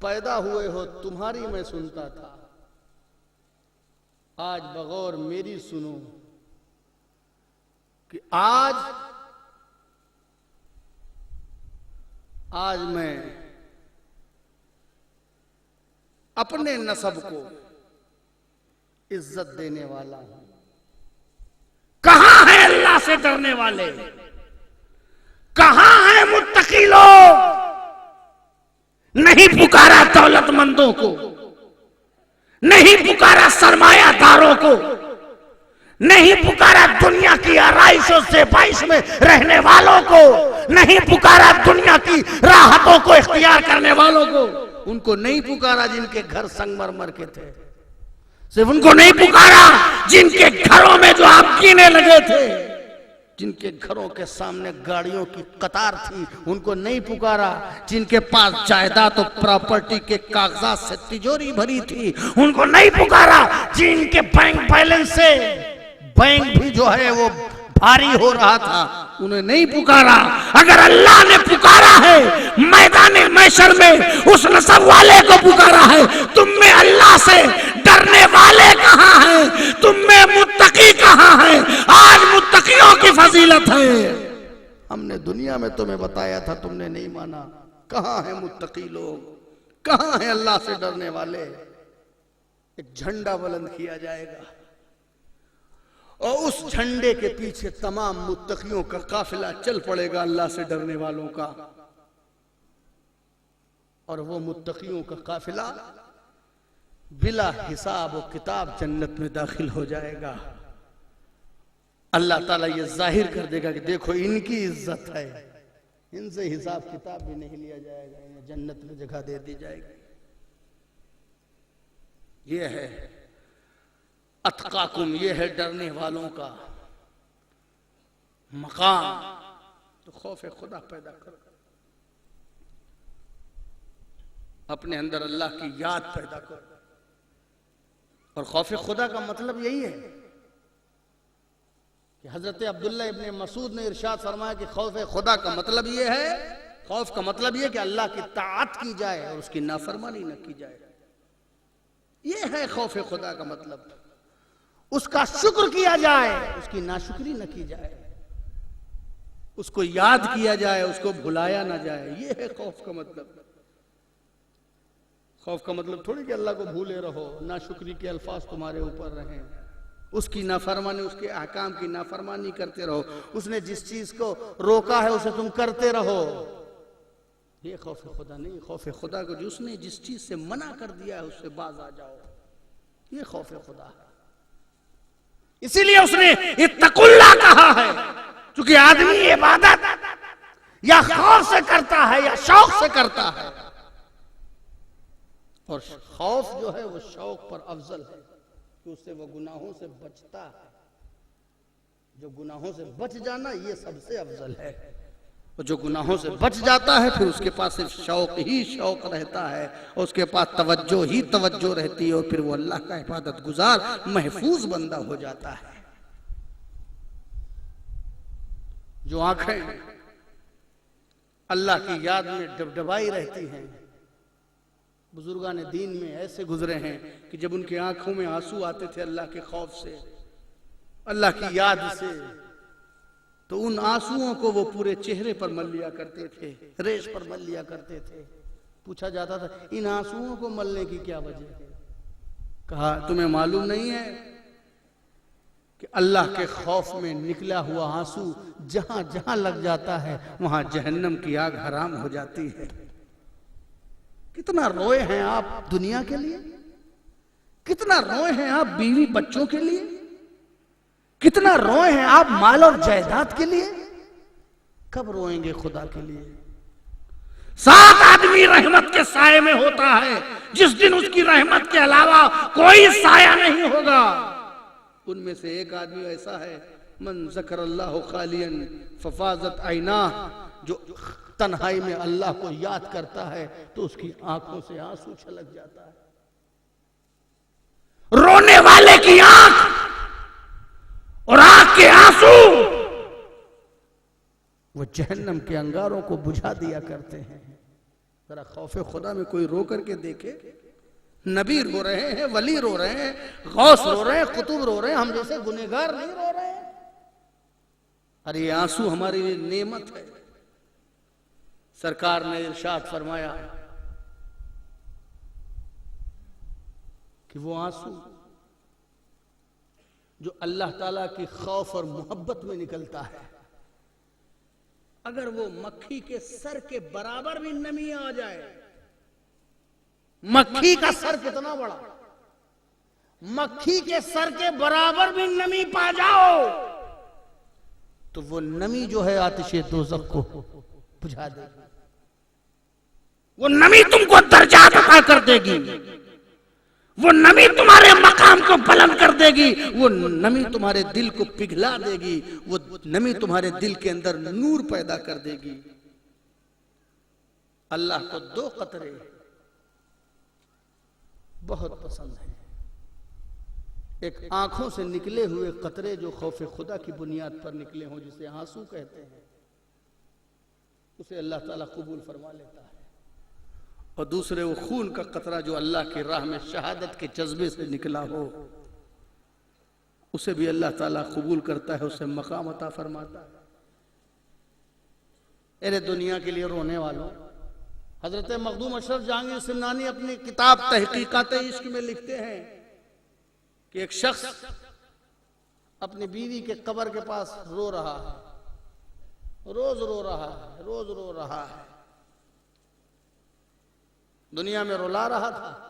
पैदा हुए हो तुम्हारी मैं सुनता था, आज बगौर मेरी सुनो कि आज मैं अपने नसब को इज्जत देने वाला हूं। कहां है अल्लाह से डरने वाले? कहां है मुत्तकी लोग? नहीं पुकारा दौलतमंदों को, नहीं पुकारा सरमायादारों को, नहीं पुकारा दुनिया की आराइशों से बाइश में रहने वालों को, नहीं पुकारा दुनिया की राहतों को इख्तियार करने वालों को। उनको नहीं पुकारा जिनके घर संगमरमर के थे, सिर्फ उनको नहीं पुकारा जिनके घरों में जो आप गिने लगे थे, जिनके घरों के सामने गाड़ियों की कतार थी, उनको नहीं पुकारा। जिनके पास जायदाद और प्रॉपर्टी के कागजात से तिजोरी भरी थी, उनको नहीं पुकारा। जिनके बैंक बैलेंस से बैंक भी जो है वो भारी हो रहा था, उन्हें नहीं पुकारा। अगर अल्लाह ने पुकारा है मैदाने महशर में, उस नसब वाले को पुकारा है। तुम में अल्लाह से डरने वाले कहां हैं? तुम में मुत्तकी कहां हैं? आज मुत्तकियों की फजीलत है। हमने दुनिया में तुम्हें बताया था, तुमने नहीं माना। कहां है मुत्तकी लोग? कहां है अल्लाह से डरने वाले? एक झंडा बुलंद किया जाएगा और उस झंडे के पीछे तमाम मुत्तकियों का काफिला चल पड़ेगा, अल्लाह से डरने वालों का। और वो मुत्तकियों का काफिला बिला हिसाब और किताब जन्नत में दाखिल हो जाएगा। अल्लाह ताला ये जाहिर कर देगा कि देखो इनकी इज्जत है, इनसे हिसाब किताब भी नहीं लिया जाएगा, इन्हें जन्नत में जगह दे दी जाएगी। ये है अतकाकुम, ये है डरने वालों का मकाम। तो खौफ खुदा पैदा कर, अपने अंदर अल्लाह की याद पैदा कर। और खौफ खुदा का मतलब यही है कि हजरत अब्दुल्ला इब्ने मसूद ने इरशाद फरमाया कि खौफ खुदा का मतलब ये है, खौफ का मतलब ये कि अल्लाह की ताअत की जाए और उसकी नाफरमानी न की जाए। ये है खौफ खुदा का मतलब, उसका शुक्र किया जाए, उसकी नाशुक्री न की जाए, उसको याद किया जाए, उसको भुलाया ना जाए। ये है खौफ का मतलब। खौफ का मतलब थोड़ी कि अल्लाह को भूले रहो, नाशुक्री के अल्फाज तुम्हारे ऊपर रहें, उसकी नाफरमानी, उसके अहकाम की नाफरमानी करते रहो, उसने जिस चीज को रोका है उसे तुम करते रहो। ये खौफ खुदा नहीं। खौफ खुदा को जिसने जिस चीज से मना कर दिया है उससे बाज आ जाओ, ये खौफ खुदा है। इसीलिए उसने इत्तकुल्लाह कहा है, क्योंकि आदमी इबादत या खौफ से करता है या शौक से करता है, और खौफ जो है वो शौक पर अफजल है कि उससे वो गुनाहों से बचता है। जो गुनाहों से बच जाना ये सबसे अफजल है, और जो गुनाहों से बच जाता है फिर उसके पास सिर्फ शौक ही शौक रहता है, और उसके पास तवज्जो ही तवज्जो रहती है, और फिर वो अल्लाह का इबादत गुजार महफूज बंदा हो जाता है। जो आंखें अल्लाह की याद में डबडबाई रहती हैं, बुजुर्गान दीन में ऐसे गुजरे हैं कि जब उनकी आंखों में आंसू आते थे अल्लाह के खौफ से, अल्लाह की याद से, तो उन आंसुओं को वो पूरे चेहरे पर मल लिया करते थे, रेश पर मल लिया करते थे। पूछा जाता था इन आंसुओं को मलने की क्या वजह? कहा तुम्हें मालूम नहीं है कि अल्लाह के खौफ में निकला हुआ आंसू जहां जहां लग जाता है वहां जहन्नम की आग हराम हो जाती है। कितना रोए हैं आप दुनिया के लिए, कितना रोए हैं आप बीवी बच्चों के लिए, कितना रोए हैं आप माल और जायदाद के लिए, कब रोएंगे खुदा के लिए? 7 आदमी रहमत के साये में होता है, जिस दिन उसकी रहमत के अलावा कोई साया नहीं होगा। उनमें से एक आदमी ऐसा है, मन ज़करल्लाहु खालियन फफाज़त ऐना, जो तन्हाई में अल्लाह को याद करता है तो उसकी आंखों से आंसू छलक जाता है। रोने वाले की आंख और आंख के आंसू वो जहन्नम के अंगारों को बुझा दिया करते हैं। जरा खौफे खुदा में कोई रो करके देखे, नबी रो रहे हैं, वली रो रहे हैं, गौस रो रहे हैं, कुतुब रो रहे हैं, हम जैसे गुनहगार नहीं रो रहे हैं। अरे ये आंसू हमारे लिए नेमत है। सरकार ने इरशाद फरमाया कि वो आंसू जो अल्लाह ताला की खौफ और मोहब्बत में निकलता है, अगर वो मक्खी के सर के बराबर भी नमी आ जाए, मक्खी का सर कितना बड़ा, मक्खी के सर के बराबर भी नमी पा जाओ तो वो नमी जो है आतिशे दोज़ख को बुझा देगी। वो नमी तुमको दर्जात अता कर देगी, वो नमी तुम्हारे मकाम को बुलंद कर देगी, वो नमी तुम्हारे दिल को पिघला देगी, वो नमी तुम्हारे दिल के अंदर नूर पैदा कर देगी। अल्लाह को 2 कतरे बहुत पसंद है। एक आंखों से निकले हुए कतरे जो खौफ खुदा की बुनियाद पर निकले हों, जिसे आंसू कहते हैं, उसे अल्लाह ताला कबूल फरमा लेता है। और दूसरे वो खून का कतरा जो अल्लाह की राह में शहादत के जज्बे से निकला हो, उसे भी अल्लाह ताला कबूल करता है, उसे मकाम अता फरमाता है। अरे दुनिया के लिए रोने वालों, हजरत मखदूम अशरफ जहांगीर सिमनानी अपनी किताब तहकीकात इश्क में लिखते हैं कि एक शख्स अपनी बीवी के कब्र के पास रो रहा है, रोज रो रहा है, रोज रो रहा है। दुनिया में रुला रहा था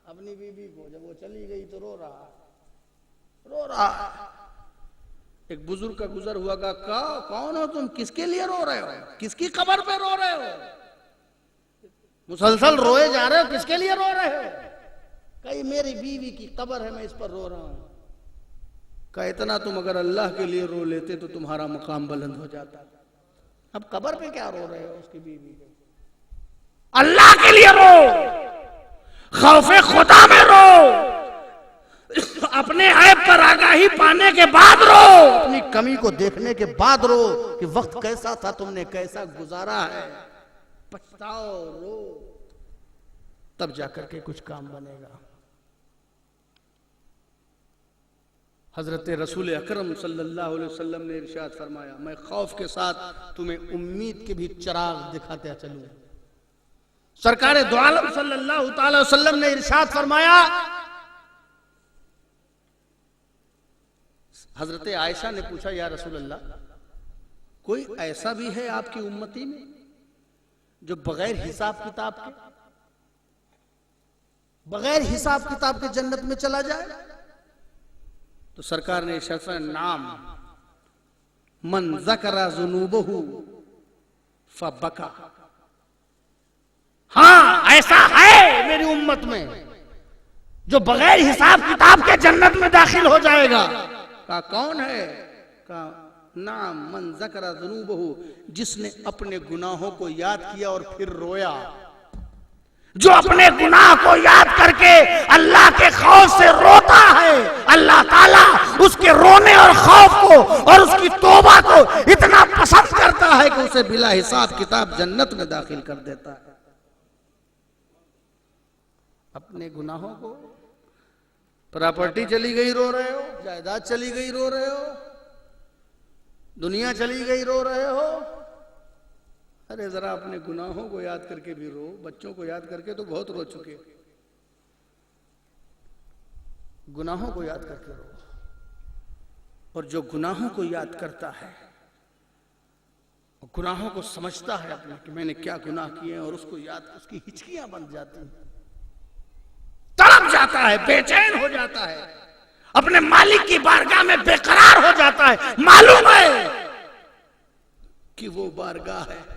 अपनी बीवी को, जब वो चली गई तो रो रहा है। एक बुजुर्ग का गुजर हुआ, कहा कौन हो तुम, किसके लिए रो रहे हो, किसकी कब्र पे रो रहे हो, मुसलसल रोए जा रहे हो, किसके लिए रो रहे हो? कहीं मेरी बीवी की कब्र है, मैं इस पर रो रहा हूं। कहा इतना तुम अगर अल्लाह के लिए रो लेते तो तुम्हारा मकाम बुलंद हो जाता। अब कब्र पे क्या रो रहे हो उसकी बीवी को? अल्लाह के लिए रो, खौफे खुदा में रो, अपने ऐब पर आगाही पाने के बाद रो, अपनी कमी को देखने के बाद रो कि वक्त कैसा था, तुमने कैसा गुजारा है, पछताओ, रो, तब जाकर के कुछ काम बनेगा। हजरत रसूल अकरम सल्लल्लाहु अलैहि वसल्लम ने इरशाद फरमाया, मैं खौफ के साथ तुम्हें उम्मीद के भी चिराग दिखाते चलूं। सरकार दो आलम सल्लल्लाहु अलैहि वसल्लम ने इरशाद फरमाया, हजरत आयशा ने पूछा, या रसूल अल्लाह, कोई ऐसा भी है आपकी उम्मती में जो बगैर हिसाब किताब के जन्नत में चला जाए? तो सरकार ने इरशाद फरमाया, नाम मन ज़करा ज़ुनूबहु फबका। हाँ, ऐसा है मेरी उम्मत में जो बगैर हिसाब किताब के जन्नत में दाखिल हो जाएगा। कहा कौन है? कहा नाम मन ज़करा ज़ुनूबहु, जिसने अपने गुनाहों को याद किया और फिर रोया। जो अपने गुनाह को याद करके अल्लाह के खौफ से रोता है, अल्लाह ताला उसके रोने और खौफ को और उसकी तौबा को इतना पसंद करता है कि उसे बिला हिसाब किताब जन्नत में दाखिल कर देता है। अपने गुनाहों को, प्रॉपर्टी चली गई रो रहे हो, जायदाद चली गई रो रहे हो, दुनिया चली गई रो रहे हो, अरे जरा अपने गुनाहों को याद करके भी रो। बच्चों को याद करके तो बहुत रो चुके, गुनाहों को याद करके रो। और जो गुनाहों को याद करता है, गुनाहों को समझता है अपने कि मैंने क्या गुनाह किए, और उसको याद, उसकी हिचकियां बन जाती हैं, तड़प जाता है, बेचैन हो जाता है, अपने मालिक की बारगाह में बेकरार हो जाता है। मालूम है कि वो बारगाह है,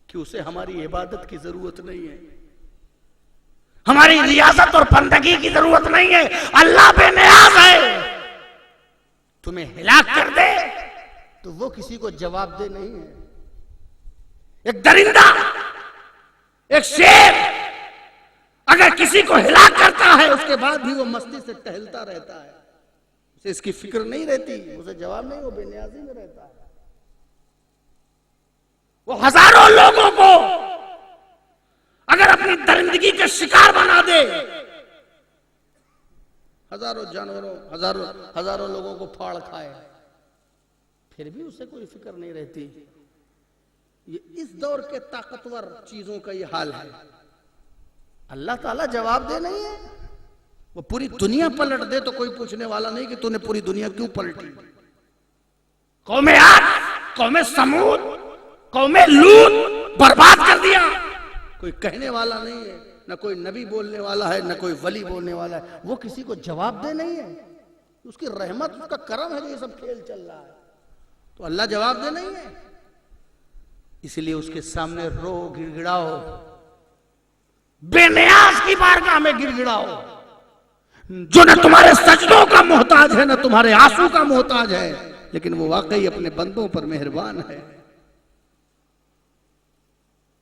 कि उसे हमारी इबादत की जरूरत नहीं है, हमारी रियासत और बंदगी की जरूरत नहीं है। अल्लाह बेनियाज है। तुम्हें हिलाक कर दे तो वो किसी को जवाब दे नहीं है। एक दरिंदा, एक शेर अगर किसी को हिलाक करता है, उसके बाद भी वो मस्ती से टहलता रहता है, उसे इसकी फिक्र नहीं रहती, उसे जवाब नहीं, वो बेनियाजी में रहता है। वो हजारों लोगों को अगर अपनी दरिंदगी के शिकार बना दे, हजारों जानवरों, हजारों लोगों को फाड़ खाए, फिर भी उसे कोई फिक्र नहीं रहती। ये इस दौर के ताकतवर चीजों का ये हाल है। अल्लाह ताला जवाब दे नहीं है। वो पूरी दुनिया पलट दे तो कोई पूछने वाला नहीं कि तूने पूरी दुनिया क्यों पलटी। कौमे आद, कौमे समूद, कौमे लूत बर्बाद कर दिया, कोई कहने वाला नहीं है, न कोई नबी बोलने वाला है, न कोई वली बोलने वाला है। वो किसी को जवाब दे नहीं है। उसकी रहमत, उसका करम है कि ये सब खेल चल रहा है, तो अल्लाह जवाब दे नहीं है। इसलिए उसके सामने रो, गिड़गिड़ाओ, बेनियाज की बारगाह में गिड़गिड़ाओ, जो न तुम्हारे सजदों का मोहताज है, न तुम्हारे आंसू का मोहताज है, लेकिन वो वाकई अपने बंदों पर मेहरबान है।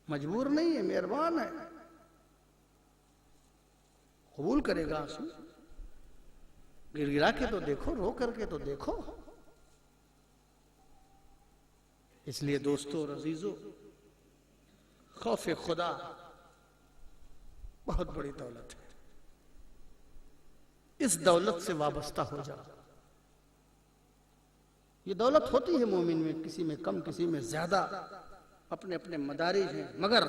मजबूर नहीं है, मेहरबान है, कबूल करेगा आंसू। गिड़गिड़ा के तो देखो, रो करके तो देखो। इसलिए दोस्तों और अजीजों, खौफ खुदा बहुत बड़ी दौलत है। इस दौलत से वाबस्ता हो जाओ। ये दौलत होती है मोमिन में, किसी में कम, किसी में ज्यादा, अपने अपने मदारिज हैं, मगर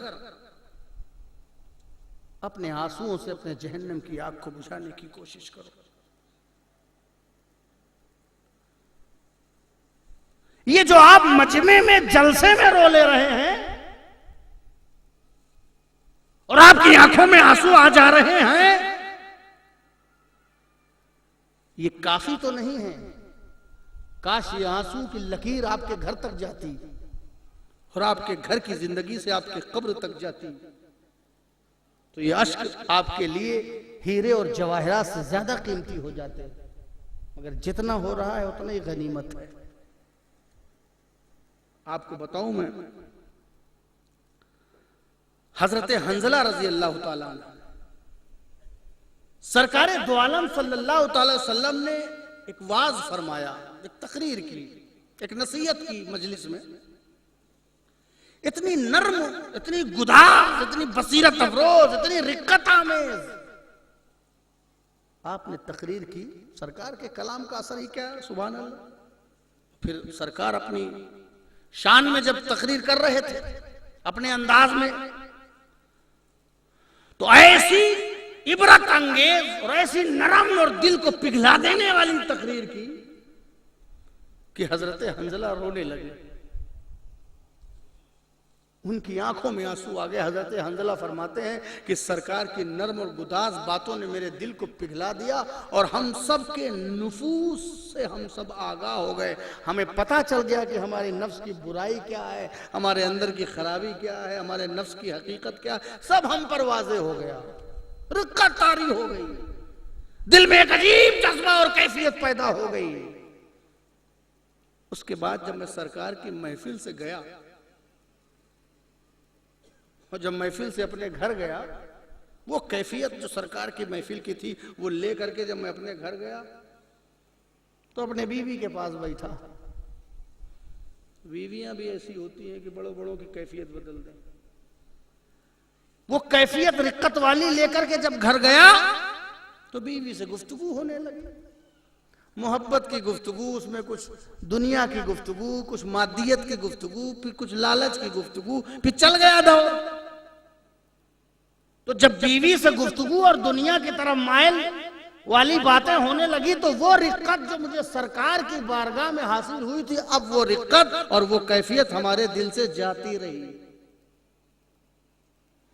अपने आंसुओं से अपने जहन्नम की आग को बुझाने की कोशिश करो। ये जो आप मजमे में जलसे में रो ले रहे हैं और आपकी आंखों में आंसू आ जा रहे हैं, ये काफी तो नहीं है। काश ये आंसू की लकीर आपके घर तक जाती और आपके घर की जिंदगी से आपके कब्र तक जाती, तो ये अश्क आपके लिए हीरे और जवाहरात से ज्यादा कीमती हो जाते। मगर जितना हो रहा है उतना ही गनीमत है। आपको बताऊं मैं, हजरत हंजला रजी अल्लाह ताला अन्हु, सरकारे दो आलम सल्लल्लाहु अलैहि वसल्लम ने एक वाज फरमाया, एक तकरीर की, एक नसीहत की मजलिस में। इतनी नर्म, इतनी गुदार, इतनी बसीरत अफरोज, इतनी रिक्कत आमेज आपने तकरीर की। सरकार के कलाम का असर ही क्या है, सुभान अल्लाह। फिर सरकार अपनी शान में जब तकरीर कर रहे थे अपने अंदाज में, तो ऐसी इबरत अंगेज और ऐसी नरम और दिल को पिघला देने वाली तकरीर की कि हजरत हंजला रोने लगे। उनकी आंखों में आंसू आ गए। हजरत हंजला फरमाते हैं कि सरकार की नरम और गुदाज बातों ने मेरे दिल को पिघला दिया और हम सब के नुफूस से हम सब आगाह हो गए। हमें पता चल गया कि हमारे नफ्स की बुराई क्या है, हमारे अंदर की खराबी क्या है, हमारे नफ्स की हकीकत क्या है, सब हम पर वाज़े हो गया। रिक्कत तारी हो गई, दिल में एक अजीब जज्बा और कैफियत पैदा हो गई। उसके बाद जब मैं सरकार की महफिल से गया और जब महफिल से अपने घर गया, वो कैफियत जो सरकार की महफिल की थी वो ले करके जब मैं अपने घर गया तो अपने बीवी के पास बैठा। बीवियां भी ऐसी होती हैं कि बड़ों बड़ों की कैफियत बदल दें। वो कैफियत रिक्कत वाली लेकर के जब घर गया तो बीवी से गुफ्तगू होने लगी, मोहब्बत की गुफ्तगू, उसमें कुछ दुनिया की गुफ्तगू, कुछ मादियत की गुफ्तगू, फिर कुछ लालच की गुफ्तगू, फिर चल गया दौर। तो जब बीवी से गुफ्तगू और दुनिया की तरफ माइल वाली बातें होने लगी तो वो रिक्कत जो मुझे सरकार की बारगाह में हासिल हुई थी, अब वो रिक्कत और वो कैफियत हमारे दिल से जाती रही।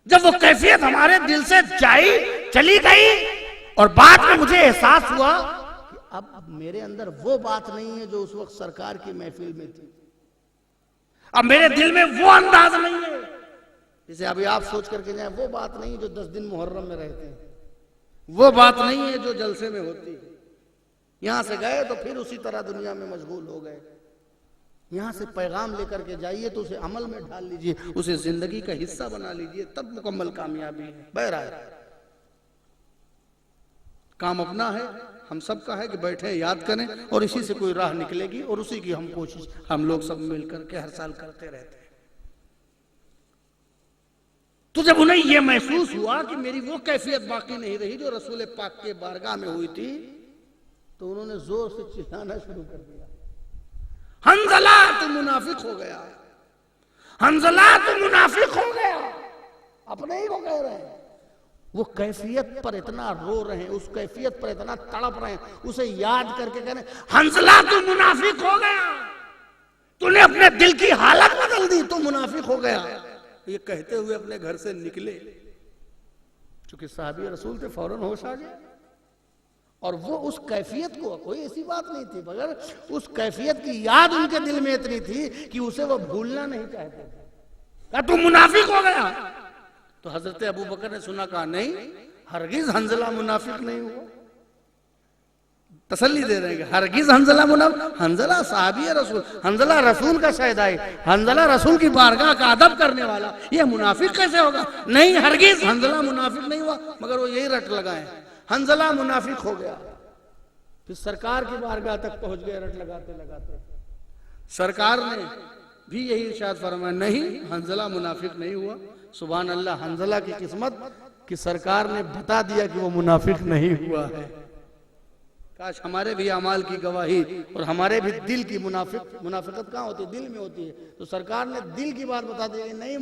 जब वो कैफियत हमारे दिल से चली गई और बाद में मुझे एहसास हुआ अब मेरे अंदर वो बात नहीं है जो उस वक्त सरकार की महफिल में थी। अब मेरे दिल में वो अंदाज नहीं है, जैसे अभी आप सोच करके जाए, वो बात नहीं है जो 10 दिन मुहर्रम में रहते हैं, वो बात नहीं है जो जलसे में होती है। यहां से गए तो फिर उसी तरह दुनिया में मशगूल हो गए। यहां से पैगाम लेकर के जाइए तो उसे अमल में डाल लीजिए, उसे जिंदगी का हिस्सा बना लीजिए, तब मुकम्मल कामयाबी है। बहरहाल काम अपना है, हम सब का है कि बैठे याद करें और इसी से कोई राह निकलेगी और उसी की हम कोशिश हम लोग सब मिलकर के हर साल करते रहते हैं। तो जब उन्हें यह महसूस हुआ कि मेरी वो कैफियत बाकी नहीं रही जो रसूल पाक के बारगाह में हुई थी, तो उन्होंने जोर से चिल्लाना शुरू कर दिया, हंजला तू मुनाफिक हो गया, हंजला तू मुनाफिक हो गया। अपने ही को कह रहे हैं, वो कैफियत पर इतना रो रहे हैं, उस कैफियत पर इतना तड़प रहे हैं, उसे याद करके कह रहे हैं हंजला तू मुनाफिक हो गया, तूने अपने दिल की हालत बदल दी, तू मुनाफिक हो गया। ये कहते हुए अपने घर से निकले, चूंकि साहबी रसूल थे, फौरन होश आ गया। और वो उस कैफियत को, कोई ऐसी बात नहीं थी, मगर उस कैफियत की याद उनके दिल में इतनी थी कि उसे वो भूलना नहीं चाहते थे। कहा तू मुनाफिक हो गया। तो हजरत अबू बकर ने सुना, कहा नहीं, हरगिज हंजला मुनाफिक नहीं हुआ। तसल्ली दे रहे हैं, हरगिज हंजला मुनाफिक, हंजला साहबी है रसूल, हंजला रसूल का शहदाई, हंजला रसूल की बारगाह का अदब करने वाला, ये मुनाफिक कैसे होगा? नहीं, हरगिज हंजला मुनाफिक नहीं हुआ। मगर वो यही रट लगाए, हंजला मुनाफिक हो गया। फिर सरकार की बारगाह तक पहुंच गए रट लगाते लगाते। सरकार ने भी यही इरशाद फरमाया, नहीं, हंजला मुनाफिक नहीं हुआ। सुभान अल्लाह, हंजला की किस्मत कि सरकार ने बता दिया कि वो मुनाफिक नहीं हुआ है। काश हमारे भी अमाल की गवाही और हमारे भी दिल की मुनाफिकत कहाँ होती है? दिल में होती है। तो सरकार ने दिल की बात बता दी, नहीं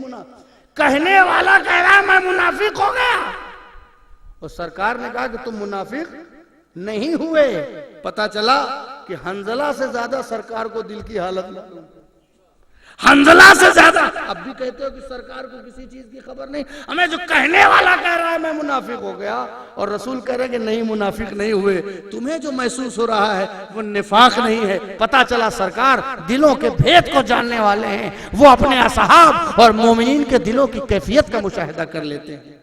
कहने वाला कह रहा मैं मुनाफिक हो गया, और सरकार ने कहा कि तुम मुनाफिक नहीं हुए। पता चला कि हंजला से ज्यादा सरकार को दिल की हालत मालूम, हंजला से ज्यादा। अब भी कहते हो कि सरकार को किसी चीज की खबर नहीं, हमें जो कहने वाला कह रहा है मैं मुनाफिक हो गया, और रसूल कह रहे हैं कि नहीं मुनाफिक नहीं हुए। तुम्हें जो महसूस हो रहा है वो निफाक नहीं है। पता चला सरकार दिलों के भेद को जानने वाले हैं, वो अपने असहाब और मोमिनीन के दिलों की कैफियत का मुशाहिदा कर लेते हैं।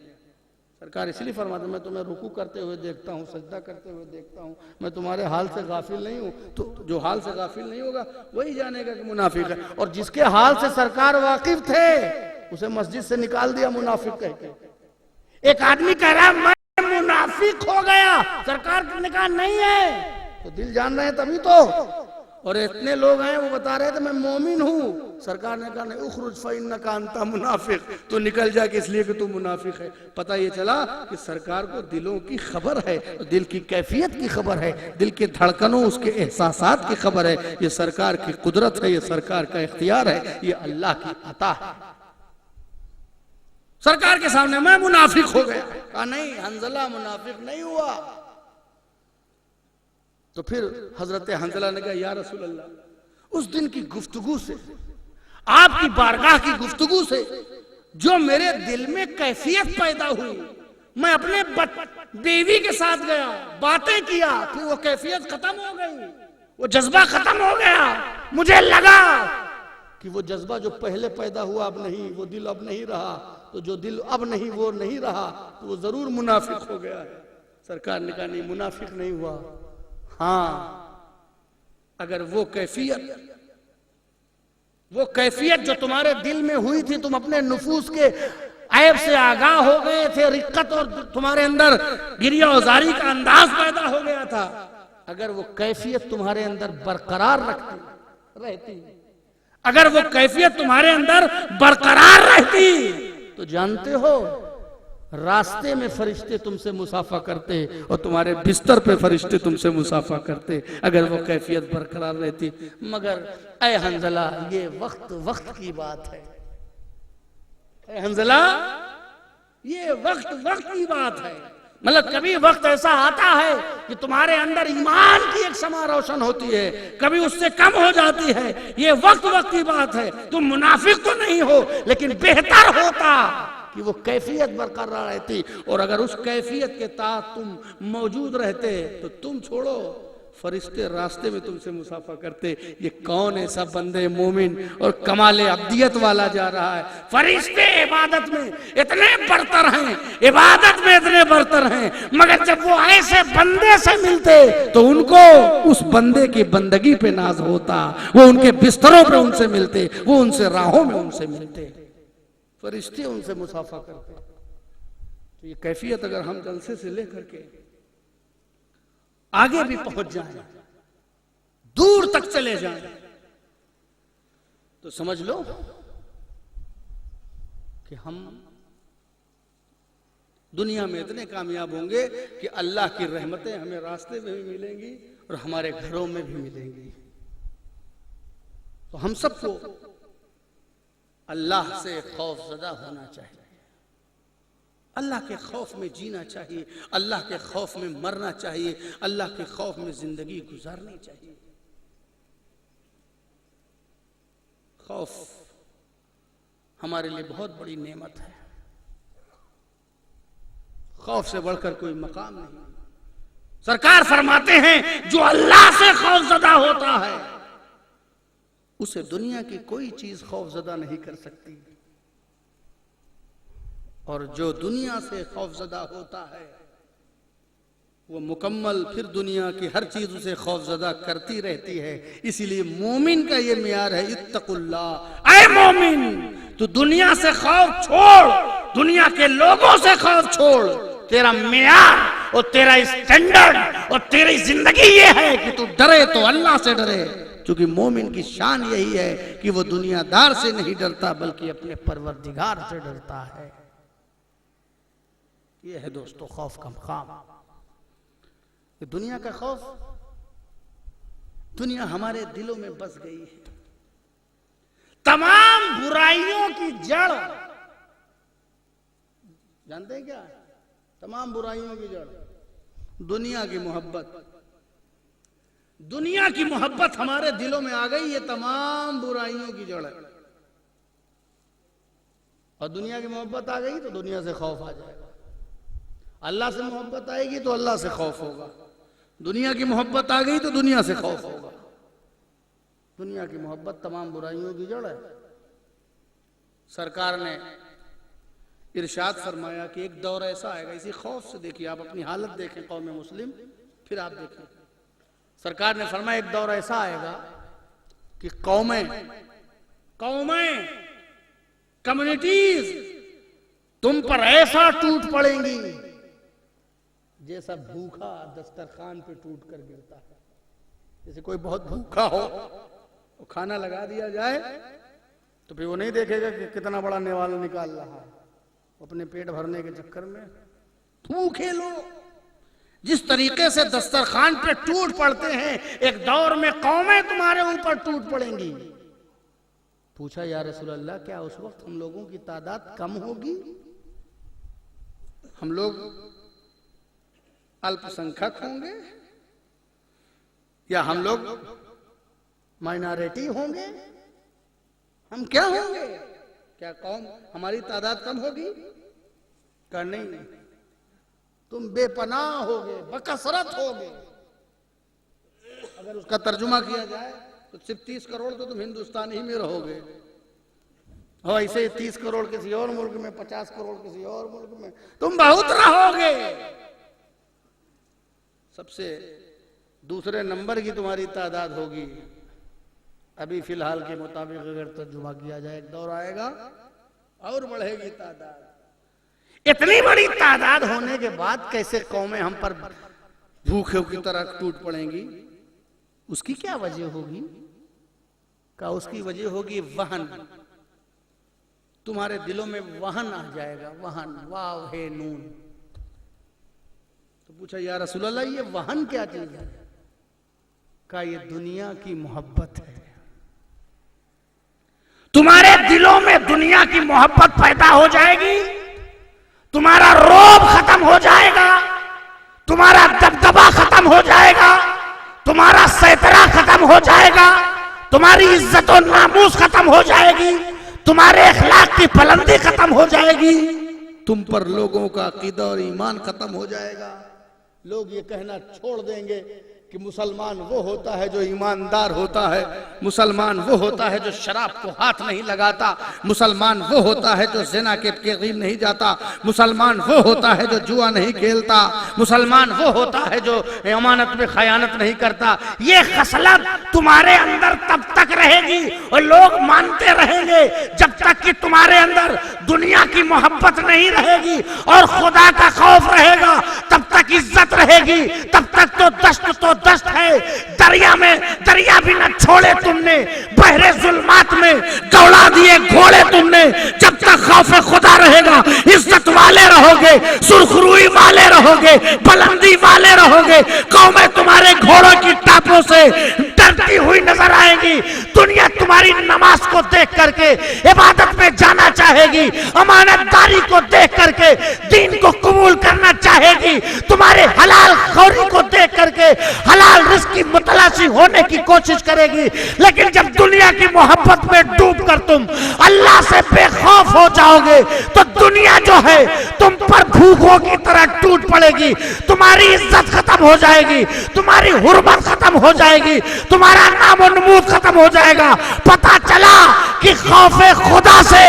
सरकार इसलिए फरमाते मैं तुम्हें रुकू करते हुए देखता हूँ, सजदा करते हुए देखता हूँ, मैं तुम्हारे हाल से गाफिल नहीं हूँ। तो जो हाल से गाफिल नहीं होगा वही जानेगा कि मुनाफिक है। और जिसके हाल से सरकार वाकिफ थे उसे मस्जिद से निकाल दिया मुनाफिक कह के। एक आदमी कह रहा है मैं मुनाफिक हो गया, सरकार ने कहा नहीं है। तो दिल जान रहे हैं तभी तो। और इतने लोग हैं वो बता रहे थे मैं मोमिन हूँ, सरकार ने कहा नहीं उखरुज फइन्नका अंता मुनाफिक, तो निकल जा कि इसलिए कि तू मुनाफिक है। पता ये चला कि सरकार को दिलों की खबर है, दिल की कैफियत की खबर है, दिल के धड़कनों उसके एहसासात की खबर है। ये सरकार की कुदरत है, ये सरकार का इख्तियार है, ये अल्लाह की अता है। सरकार के सामने मैं मुनाफिक हो गया, कहा नहीं हंजला मुनाफिक नहीं हुआ। तो फिर हजरत हंजला ने कहा या रसूल अल्लाह, उस दिन की गुफ्तगू से, आपकी बारगाह की गुफ्तगू से जो मेरे दिल में कैफियत पैदा हुई, मैं अपने बीवी के साथ गया, बातें किया, फिर वो कैफियत खत्म हो गई, वो जज्बा खत्म हो गया। मुझे लगा कि वो जज्बा जो पहले पैदा हुआ अब नहीं, वो दिल अब नहीं रहा, तो जो दिल अब नहीं वो नहीं रहा, तो वो जरूर मुनाफिक हो गया है। सरकार ने कहा नहीं मुनाफिक नहीं हुआ। हाँ, अगर वो कैफियत जो तुम्हारे दिल में हुई थी, तुम अपने नुफूस के ऐब से आगाह हो गए थे, रिक्कत और तुम्हारे अंदर गिरिया औजारी का अंदाज पैदा हो गया था, अगर वो कैफियत तुम्हारे अंदर बरकरार रहती, अगर वो कैफियत तुम्हारे अंदर बरकरार रहती, तो जानते हो रास्ते में फरिश्ते तुमसे मुसाफा करते और तुम्हारे बिस्तर पे फरिश्ते तुमसे मुसाफा करते, अगर वो कैफियत बरकरार रहती। मगर ऐ हंजला ये वक्त की बात है, ऐ हंजला ये वक्त की बात है। मतलब कभी वक्त ऐसा आता है कि तुम्हारे अंदर ईमान की एक शमा रोशन होती है, कभी उससे कम हो जाती है। ये वक्त की बात है। तुम मुनाफिक तो नहीं हो, लेकिन बेहतर होता कि वो कैफियत बरकरार रहती, और अगर उस कैफियत के तहत तुम मौजूद रहते तो तुम छोड़ो फरिश्ते रास्ते में तुमसे मुसाफा करते। ये कौन ऐसा बंदे मोमिन और कमाले अब्दियत वाला जा रहा है। फरिश्ते इबादत में इतने बरतर हैं, इबादत में इतने बरतर हैं, मगर जब वो ऐसे बंदे से मिलते तो उनको उस बंदे की बंदगी पे नाज होता, वो उनके बिस्तरों पे उनसे मिलते, वो उनसे राहों में उनसे मिलते, फरिश्ते उनसे मुसाफा करते। तो ये कैफियत अगर हम जलसे से लेकर के आगे भी पहुंच जाएं, दूर तक चले जाएं, तो समझ लो कि हम दुनिया में इतने कामयाब होंगे कि अल्लाह की रहमतें हमें रास्ते में भी मिलेंगी और हमारे घरों में भी मिलेंगी। तो हम सबको अल्लाह से खौफजदा होना चाहिए, अल्लाह के खौफ में जीना चाहिए, अल्लाह के खौफ में मरना चाहिए, अल्लाह के खौफ में जिंदगी गुजारनी चाहिए। खौफ हमारे लिए बहुत बड़ी नेमत है, खौफ से बढ़कर कोई मकाम नहीं। सरकार फरमाते हैं जो अल्लाह से खौफजदा होता है उसे दुनिया की कोई चीज खौफजदा नहीं कर सकती, और जो दुनिया से खौफजदा होता है वो मुकम्मल फिर दुनिया की हर चीज उसे खौफजदा करती रहती है। इसीलिए मोमिन का ये मियार है इत्तकुल्लाह, ऐ मोमिन तू दुनिया से खौफ छोड़, दुनिया के लोगों से खौफ छोड़। तेरा मियार और तेरा स्टैंडर्ड और तेरी जिंदगी ये है कि तू डरे तो अल्लाह से डरे, क्योंकि मोमिन की शान यही है कि वो दुनियादार से नहीं डरता बल्कि अपने परवरदिगार से डरता है। ये है दोस्तों खौफ का मकाम। दुनिया का खौफ, दुनिया हमारे दिलों में बस गई है। तमाम बुराइयों की जड़ जानते हैं क्या? तमाम बुराइयों की जड़ दुनिया की मोहब्बत। दुनिया की मोहब्बत हमारे दिलों में आ गई, ये तमाम बुराइयों की जड़ है। और दुनिया की मोहब्बत आ गई तो दुनिया से खौफ आ जाएगा। अल्लाह से मोहब्बत आएगी तो अल्लाह से खौफ होगा। दुनिया की मोहब्बत आ गई तो दुनिया से खौफ होगा। दुनिया की मोहब्बत तमाम बुराइयों की जड़ है। सरकार ने इरशाद फरमाया कि एक दौर ऐसा आएगा, इसी खौफ से देखिए, आप अपनी हालत देखें कौम मुस्लिम, फिर आप देखें। सरकार ने फरमाया एक दौर ऐसा आएगा कि कौमें, कम्युनिटीज तुम पर ऐसा टूट पड़ेंगी जैसा भूखा दस्तरखान पे टूट कर गिरता है। जैसे कोई बहुत भूखा हो, वो खाना लगा दिया जाए तो फिर वो नहीं देखेगा कि कितना बड़ा निवाला निकाल रहा है, अपने पेट भरने के चक्कर में भूखे लोग जिस तरीके से दस्तरखान पे टूट पड़ते हैं, एक दौर में कौमें तुम्हारे ऊपर टूट पड़ेंगी। पूछा या रसूल अल्लाह, क्या उस वक्त हम लोगों की तादाद कम होगी? हम लोग अल्पसंख्यक होंगे या हम लोग माइनॉरिटी होंगे? हम क्या होंगे? क्या कौम हमारी तादाद कम होगी? क्या नहीं, तुम बेपनाह होगे, बकसरत होगे। अगर उसका तर्जुमा किया जाए तो सिर्फ 30 करोड़ तो तुम हिंदुस्तान ही में रहोगे, और ऐसे 30 करोड़ किसी और मुल्क में, 50 करोड़ किसी और मुल्क में, तुम बहुत रहोगे। सबसे दूसरे नंबर की तुम्हारी तादाद होगी। अभी फिलहाल के मुताबिक अगर तर्जुमा किया जाए, एक दौर आएगा और बढ़ेगी तादाद। इतनी बड़ी तादाद होने के बाद कैसे कौमें हम पर भूखे की तरह टूट पड़ेंगी? उसकी क्या वजह होगी? का उसकी वजह होगी वहन। तुम्हारे दिलों में वहन आ जाएगा, वहन, वाव हे नून। तो पूछा या रसूल अल्लाह, ये वहन क्या चीज है? का ये दुनिया की मोहब्बत है। तुम्हारे दिलों में दुनिया की मोहब्बत पैदा हो जाएगी, तुम्हारा रोब खत्म हो जाएगा, तुम्हारा दबदबा खत्म हो जाएगा, तुम्हारा सैतरा खत्म हो जाएगा, तुम्हारी इज्जत और नामूस खत्म हो जाएगी, तुम्हारे अखलाक की बुलंदी खत्म हो जाएगी, तुम पर लोगों का अकीदा और ईमान खत्म हो जाएगा। लोग ये कहना छोड़ देंगे कि मुसलमान वो होता है जो ईमानदार होता है, मुसलमान वो होता है जो शराब को हाथ नहीं लगाता, मुसलमान वो होता है जो ज़िना के करीब नहीं जाता, मुसलमान वो होता है जो जुआ नहीं खेलता, मुसलमान वो होता है जो अमानत में खयानत नहीं करता। ये खसलत तुम्हारे अंदर तब तक रहेगी और लोग मानते रहेंगे जब तक कि तुम्हारे अंदर दुनिया की मोहब्बत नहीं रहेगी और खुदा का खौफ रहेगा। तब तक इज्जत रहेगी, तब तक तो दस्त है। दरिया में दरिया भी न छोड़े तुमने, बहरे जुल्मात में दौड़ा दिए घोड़े तुमने। जब तक खौफ खुदा रहेगा, इज्जत वाले रहोगे, सुरखरुई वाले रहोगे, बुलंदी वाले रहोगे। कौमें तुम्हारे घोड़ों की टापों से डरती हुई नजर आएगी। दुनिया तुम्हारी नमाज को देख करके इबादत में जाना चाहेगी, अमानतदारी को देख करके दीन को कबूल करना चाहेगी, तुम्हारे हलाल खौरी को देख करके हलाल रिस्क की मुतलाशी होने की कोशिश करेगी। लेकिन जब दुनिया की मोहब्बत में डूब कर तुम अल्लाह से बेखौफ हो जाओगे तो दुनिया जो है तुम पर भूखों की तरह टूट पड़ेगी। तुम्हारी इज्जत खत्म हो जाएगी, तुम्हारी हुर्मत खत्म हो जाएगी, तुम्हारा नाम और नमूद खत्म हो जाएगा। पता चला कि खौफे खुदा से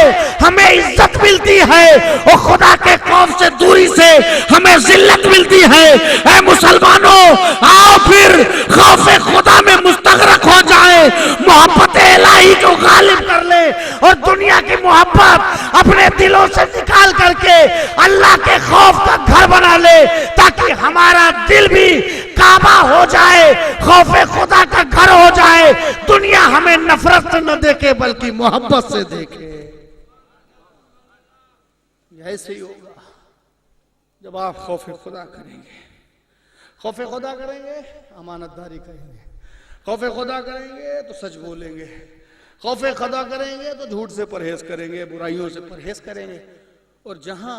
हमें इज्जत मिलती है और खुदा के खौफ से दूरी से हमें जिल्लत मिलती है। ऐ मुसलमानों, आओ फिर खौफे खुदा में मुस्तगरक हो जाए, मोहब्बत इलाही को गालिब कर ले और दुनिया की मोहब्बत अपने दिलों से निकाल करके अल्लाह के खौफ का घर बना ले, ताकि हमारा दिल भी काबा हो जाए, खौफे खुदा का घर हो जाए। दुनिया हमें नफरत से न देखे बल्कि मोहब्बत से देखे। ऐसे ही होगा जब आप खौफे खुदा करेंगे। खौफे खुदा करेंगे, अमानतदारी करेंगे। खौफे खुदा करेंगे तो सच बोलेंगे। खौफे खुदा करेंगे तो झूठ से परहेज करेंगे, बुराइयों से परहेज करेंगे। और जहां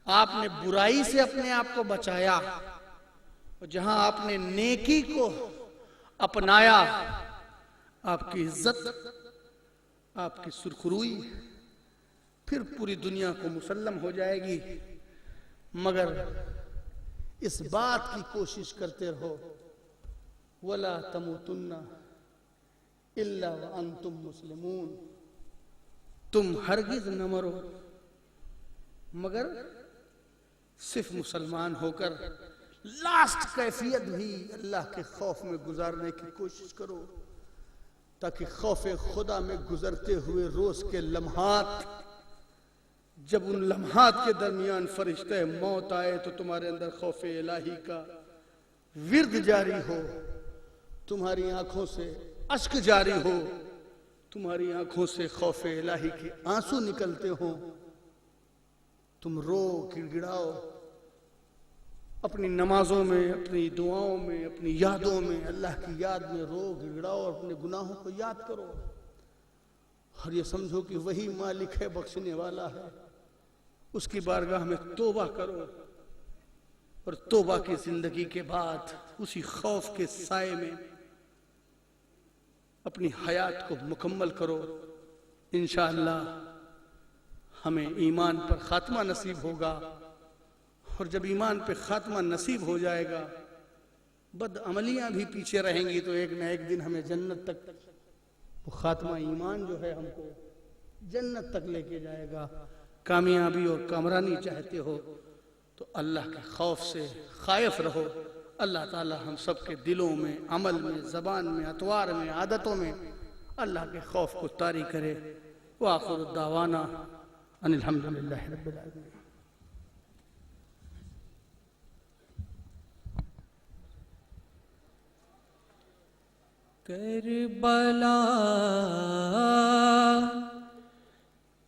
आपने बुराई से अपने आप को बचाया, और जहां आपने नेकी को अपनाया, आपकी इज्जत, आपकी सुरखरुई फिर पूरी दुनिया को मुसल्लम हो जाएगी। मगर इस बात की कोशिश करते रहो, वला तमुतुन्ना इल्ला व अंतुम मुस्लिमून, तुम हरगिज न मरो मगर सिर्फ मुसलमान होकर। लास्ट कैफियत भी अल्लाह के खौफ में गुजारने की कोशिश करो, ताकि खौफ खुदा में गुजरते हुए रोज के लम्हात, जब उन लम्हात के दरमियान फरिश्ते मौत आए तो तुम्हारे अंदर खौफ इलाही का विर्द जारी हो, तुम्हारी आंखों से अश्क जारी हो, तुम्हारी आंखों से खौफ इलाही के आंसू निकलते हो, तुम रो गिड़गिड़ाओ अपनी नमाजों में, अपनी दुआओं में, अपनी यादों में, अल्लाह की याद में रो गिड़गिड़ाओ और अपने गुनाहों को याद करो, और ये समझो कि वही मालिक है, बख्शने वाला है। उसकी बारगाह में तौबा करो, और तौबा की जिंदगी के बाद उसी खौफ के साए में अपनी हयात को मुकम्मल करो। इंशाअल्लाह हमें ईमान पर खात्मा नसीब होगा, और जब ईमान पे खात्मा नसीब हो जाएगा, बदअमलियां भी पीछे रहेंगी, तो एक न एक दिन हमें जन्नत तक वो खात्मा ईमान जो है हमको जन्नत तक लेके जाएगा। कामयाबी और कामरानी चाहते हो तो अल्लाह के खौफ से खायफ रहो। अल्लाह ताला हम सब के दिलों में, अमल में, ज़बान में, अतवार में, आदतों में अल्लाह के खौफ को तारी करे। व आखिर दावाना अनिल हम्दुलिल्लाहि रब्बिल आलमीन। करबला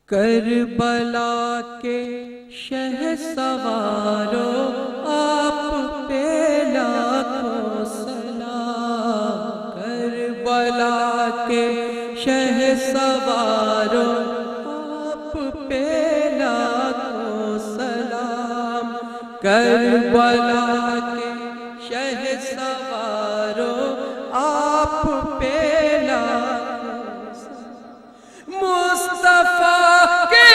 करबला के शहसवारो आप पे लाखों सलाम। करबला के शहसवारो आप पे लाखों सलाम। करबला के शहसवारो आप पे लाखों सलाम। मुस्तफा के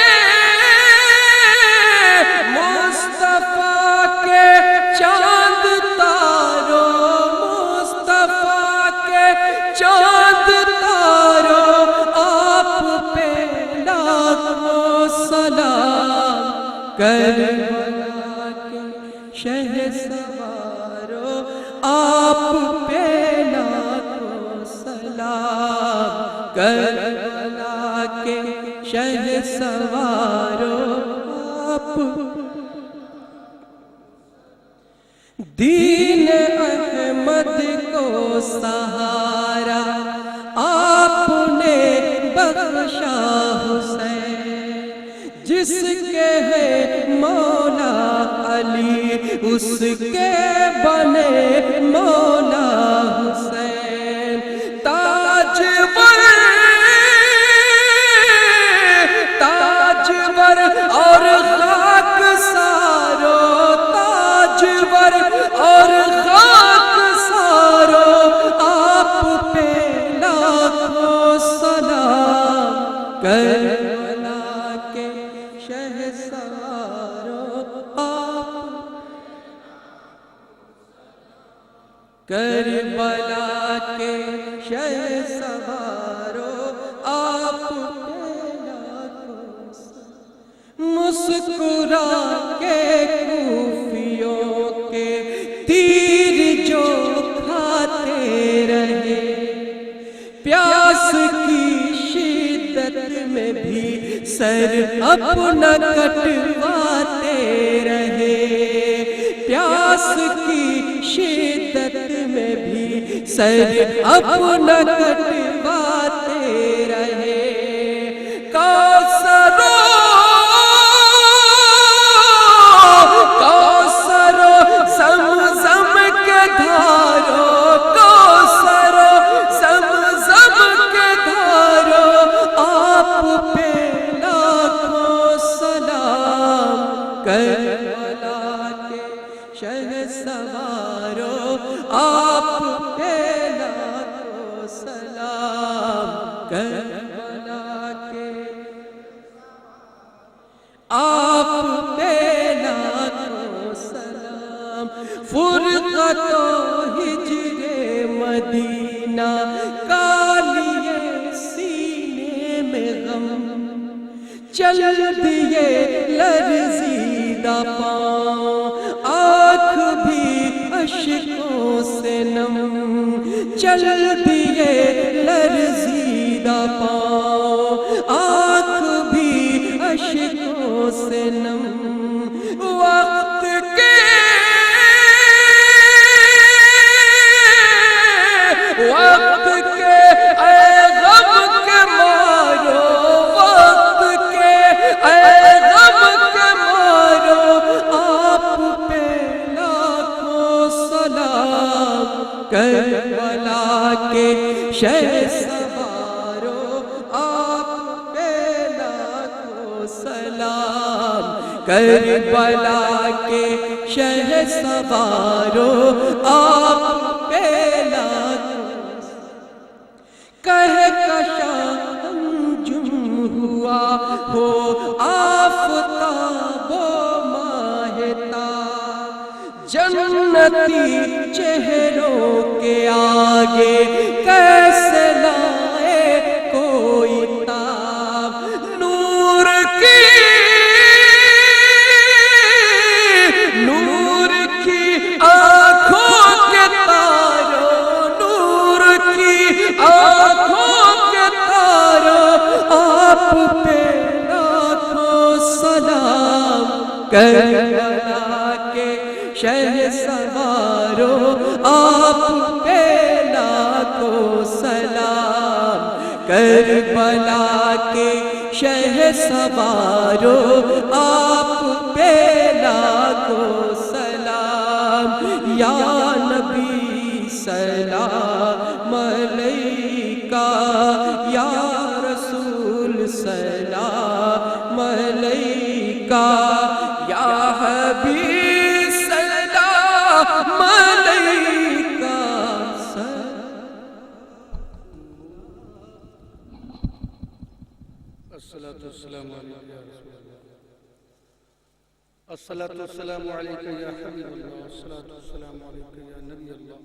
चांद तारो, मुस्तफा के चांद तारो आप पे लाखों सलाम। करबला के शहसवारो आप पे लाखों सलाम। करबला के शहसवारो आप। दीन अहमद को सहारा आपने बख्शा हुसैन। जिसके है मौला अली उसके बने मौला हुसैन। ताजवर ताजवर और खाक सारो, ताजवर और खाक सारो आप पे लाखों सलाम। करबला के शहसवारो आप। करबला के शहसवारो आप पे लाखों सलाम। मुस्कुरा के कूफियों के तीर जो खाते रहे, प्यास की शिद्दत में भी सर अपना कटवाते रहे। प्यास की शिद्दत में भी सर अपना कटवाते रहे। कौसरो कौसरो ज़मज़म के धारो, कौसरो ज़मज़म के धारो आप पे लाखों सलाम। कर करबला के आप पे लाखों सलाम। फुरक़तो हिजरे मदीना का लिए सीने में गम, चल दिए लर्ज़ीदा पाँव आँख भी अश्कों से नम, चल दिए लर्ज़ीदा पाँव आँख भी अश्कों से नम। वक्त के ऐ गम के मारो, वक्त के ऐ गम के मारो, आप पे लाखों सलाम। करबला के शहसवारो, आप पे लाखों सलाम। करबला के शहसवारो, आप पे कह कशा अंजुम हुआ हो आफ़ताबो माहिता, जन्नती चेहरों के आगे कैसे लाए कोई ताब। नूर की आँखों के तारों, नूर की आँखों के तारों, आप पे लाखों सलाम। करबला के शहसवारो, आप पे लाखों सलाम। करबला के शहसवारो, आप पे लाखों सलाम। या नबी सलाम अलैका, या रसूल सलाम अलैका, या हबीब सलाम अलैका। अस्सलातु वस्सलामु अलैका या रसूलल्लाह, अस्सलातु वस्सलामु अलैका या हबीबल्लाह, अस्सलातु वस्सलामु अलैका या नबीयल्लाह,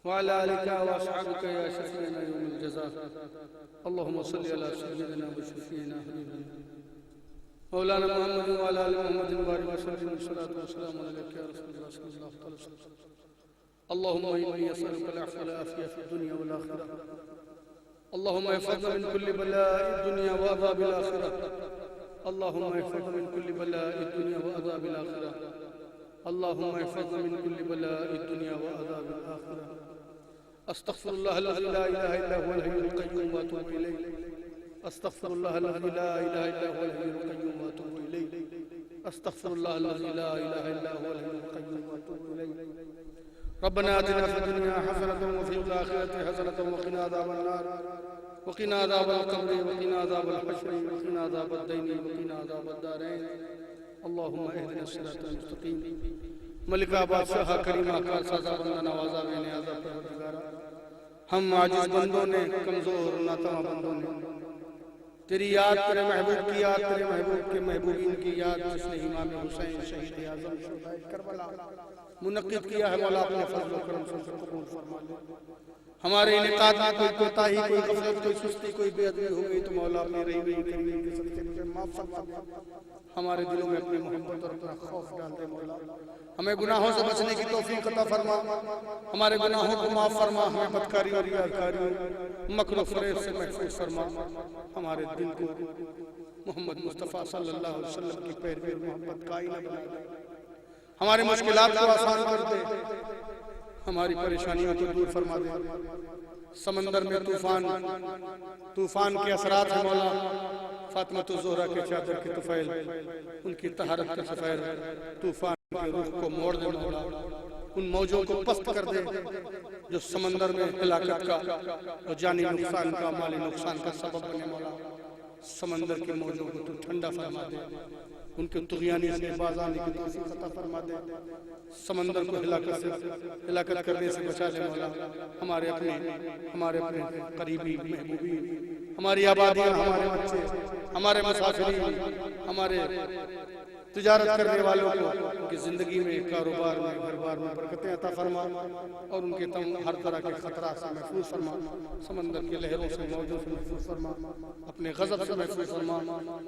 व अला आलिका व अस्हाबिका या शफीअना यौमिल जज़ा। अल्लाहुम्मा सल्लि अला सय्यिदिना व शफीअना हबीबना मौलाना मुहम्मद व अला आलि मुहम्मद व बारिक वसल्लिम। अस्सलातु वस्सलामु अलैका या रसूलल्लाह सल्लल्लाहु अलैहि वसल्लम। अल्लाहुम्मा इन्नी अस्अलुका अल-अफ़्व वल-आफ़ियत फ़िद दुनिया वल आखिरह। अल्लाहुम्मा इहफ़ज़ना मिन कुल्लि बलाइद दुनिया व अज़ाबिल आखिरह। अल्लाहुम्मा इहफ़ज़ना मिन कुल्लि बलाइद दुनिया व अज़ाबिल आखिरह। अल्लाहुम्मा इहफ़ज़ना मिन कुल्लि बलाइद दुनिया व अज़ाबिल आखिरह। अस्तग़फ़िरुल्लाह अल्लज़ी ला इलाहा इल्ला हुवल हय्युल क़य्यूम व अतूबु इलैह। अस्तग़फ़िरुल्लाह अल्लज़ी ला इलाहा इल्ला हुवल हय्युल क़य्यूम व अतूबु इलैह। अस्तग़फ़िरुल्लाह अल्लज़ी ला इलाहा इल्ला हुवल हय्युल क़य्यूम व अतूबु इलैह। रब्बना आतिना फ़िद दुनिया हसनतन व फ़िल आखिरति हसनतन व क़िना अज़ाबन नार व क़िना अज़ाबल क़ब्र व क़िना अज़ाबल हश्र व क़िना अज़ाबद दैन व क़िना अज़ाबद दारैन। अल्लाहुम्मा इहदिना सिरातल मुस्तक़ीम। मलिका बादशाह करीमा का सज़ा बंदा नवाज़ा मैंने आज़ा परवरदिगारा, हम आजिज़ बंदों ने, कमज़ोर नातवा बंदों ने तेरी याद, तेरे महबूब की याद, तेरे महबूब के महबूबीन की याद, जिसने इमाम हुसैन शहीद आज़म शुहदाए करबला मुनक्किद किया है, मौला अपने फज़ल व करम से कबूल फरमा ले। हमारे इनेकाद में कोई कोताही, कोई गफलत, कोई सुस्ती, कोई बेअदबी हो गई तो मौला अपनी रहीमी करीम के सदक़े मुझे माफ़ फरमा दे। हमारे दिलों में अपनी मोहब्बत और अपना खौफ डाल दे मौला। हमें गुनाहों से बचने की तौफीक अता फरमा, हमारे गुनाहों को माफ़ फरमा, हमें बदकारी और यादकारी मकर व फरेब से महफूज फरमा। हमारे दिल को मोहम्मद मुस्तफ़ा सल्लल्लाहु अलैहि वसल्लम की पैरवी मोहब्बत का आईना बना दे। हमारी मुश्किलात को आसान कर दे, हमारी परेशानियों को दूर फरमा दे। समंदर में तूफान के असरात है मौला। फातिमा ज़ोहरा के चादर के तुफैल, उनकी तहारत का सफैर तूफान के रुख को मोड़ दे मौला। उन मौजों को पस्त कर दे जो समंदर में हिलाकत का और जानी नुकसान का, माली नुकसान का सबब बने मौला। समंदर की मौजों को तू ठंडा फरमा दे। उनके तुग़यानी से बाज़ आने की तौफ़ीक़ अता फरमा दे। समंदर को हिलाकत करने से बचा ले मौला। हमारे अपने करीबी महबूबी, हमारी आबादियाँ, हमारे बच्चे, हमारे मुसाफिरीन, हमारे तिजारत करने वालों को उनकी ज़िंदगी में, कारोबार में, घर बार में बरकतें अता फरमा और उनके हर तरह के खतरा से महफूज फरमा। समंदर की लहरों से, मौजों से महफूज फरमा, अपने गज़ब से महफूज फरमा,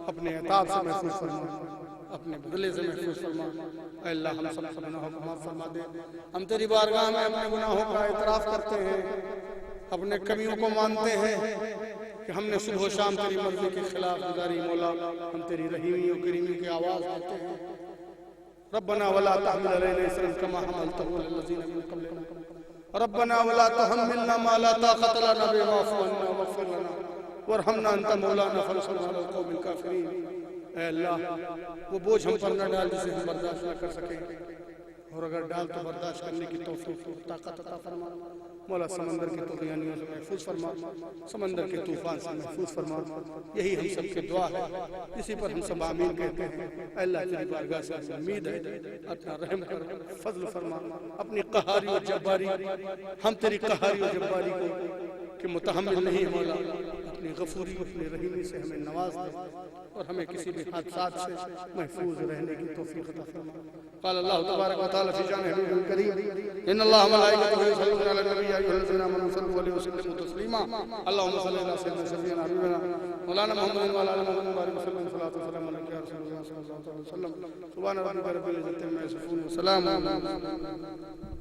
अपने इताब से महफूज फरमा, अपने बदले से महफूज फरमा। ऐ अल्लाह हम सब गुनाहों को माफ़ फरमा दे। हम तेरी बारगाह में अपने गुनाहों का इतराफ़ करते हैं, अपने कमियों को मानते हैं कि हमने सुबह शाम तेरी मर्जी के खिलाफ गुजारी। मौला हम तेरी रहीमी और करीमी की आवाज़ देते हैं। रब्बना वला तहमिल अलैना इसरन कमा हमलतहु अलल लज़ीना मिन क़ब्लिना रब्बना वला तुहम्मिलना मा ला ताक़त लना बिही वाफ़ु अन्ना वग़फ़िर लना वरहमना अंत मौलाना फ़ंसुरना अलल क़ौमिल काफ़िरीन। ऐ अल्लाह, वो बोझ हम पर न डाल जिसे हम बर्दाश्त न कर सकें, और अगर डाल तो बर्दाश्त करने की तौफ़ीक़ और ताक़त अता फरमा। मौला समंदर के तुग़यानियों से महफूज फरमा, समंदर के तूफ़ान से महफूज फरमा। यही हम सब की दुआ है, इसी पर हम सब आमीन कहते हैं। अल्लाह तेरी बारगाह से उम्मीद है, अपना रहम कर, फज़ल फरमा। अपनी क़हारी और जब्बारी, हम तेरी क़हारी और जब्बारी को कि मुतहम्मिल नहीं मौला, अपनी गफूरी, अपनी रहीमी से हमें नवाज दे और हमें किसी भी हादसात से महफूज रहने की तौफ़ीक़ अता फरमा। क़ाल अल्लाहु तबारक व तआला फ़ी शान हबीबिल करीम इन्नल्लाह व मलाइकतहु युसल्लूना अलन नबी या अय्युहल्लज़ीना आमनू सल्लू अलैहि व सल्लिमू तस्लीमा। अल्लाहुम्मा सल्लि अला सय्यिदिना शफ़ीअना हबीबना मौलाना मुहम्मदिन व अला आलि मुहम्मदिन व बारिक व सल्लिम सलातो व सलाम अलैका या रसूलल्लाह सल्लल्लाहु अलैहि वसल्लम। सुब्हान रब्बिका रब्बिल इज़्ज़ति अम्मा यसिफून व सलामुन अलल मुरसलीन।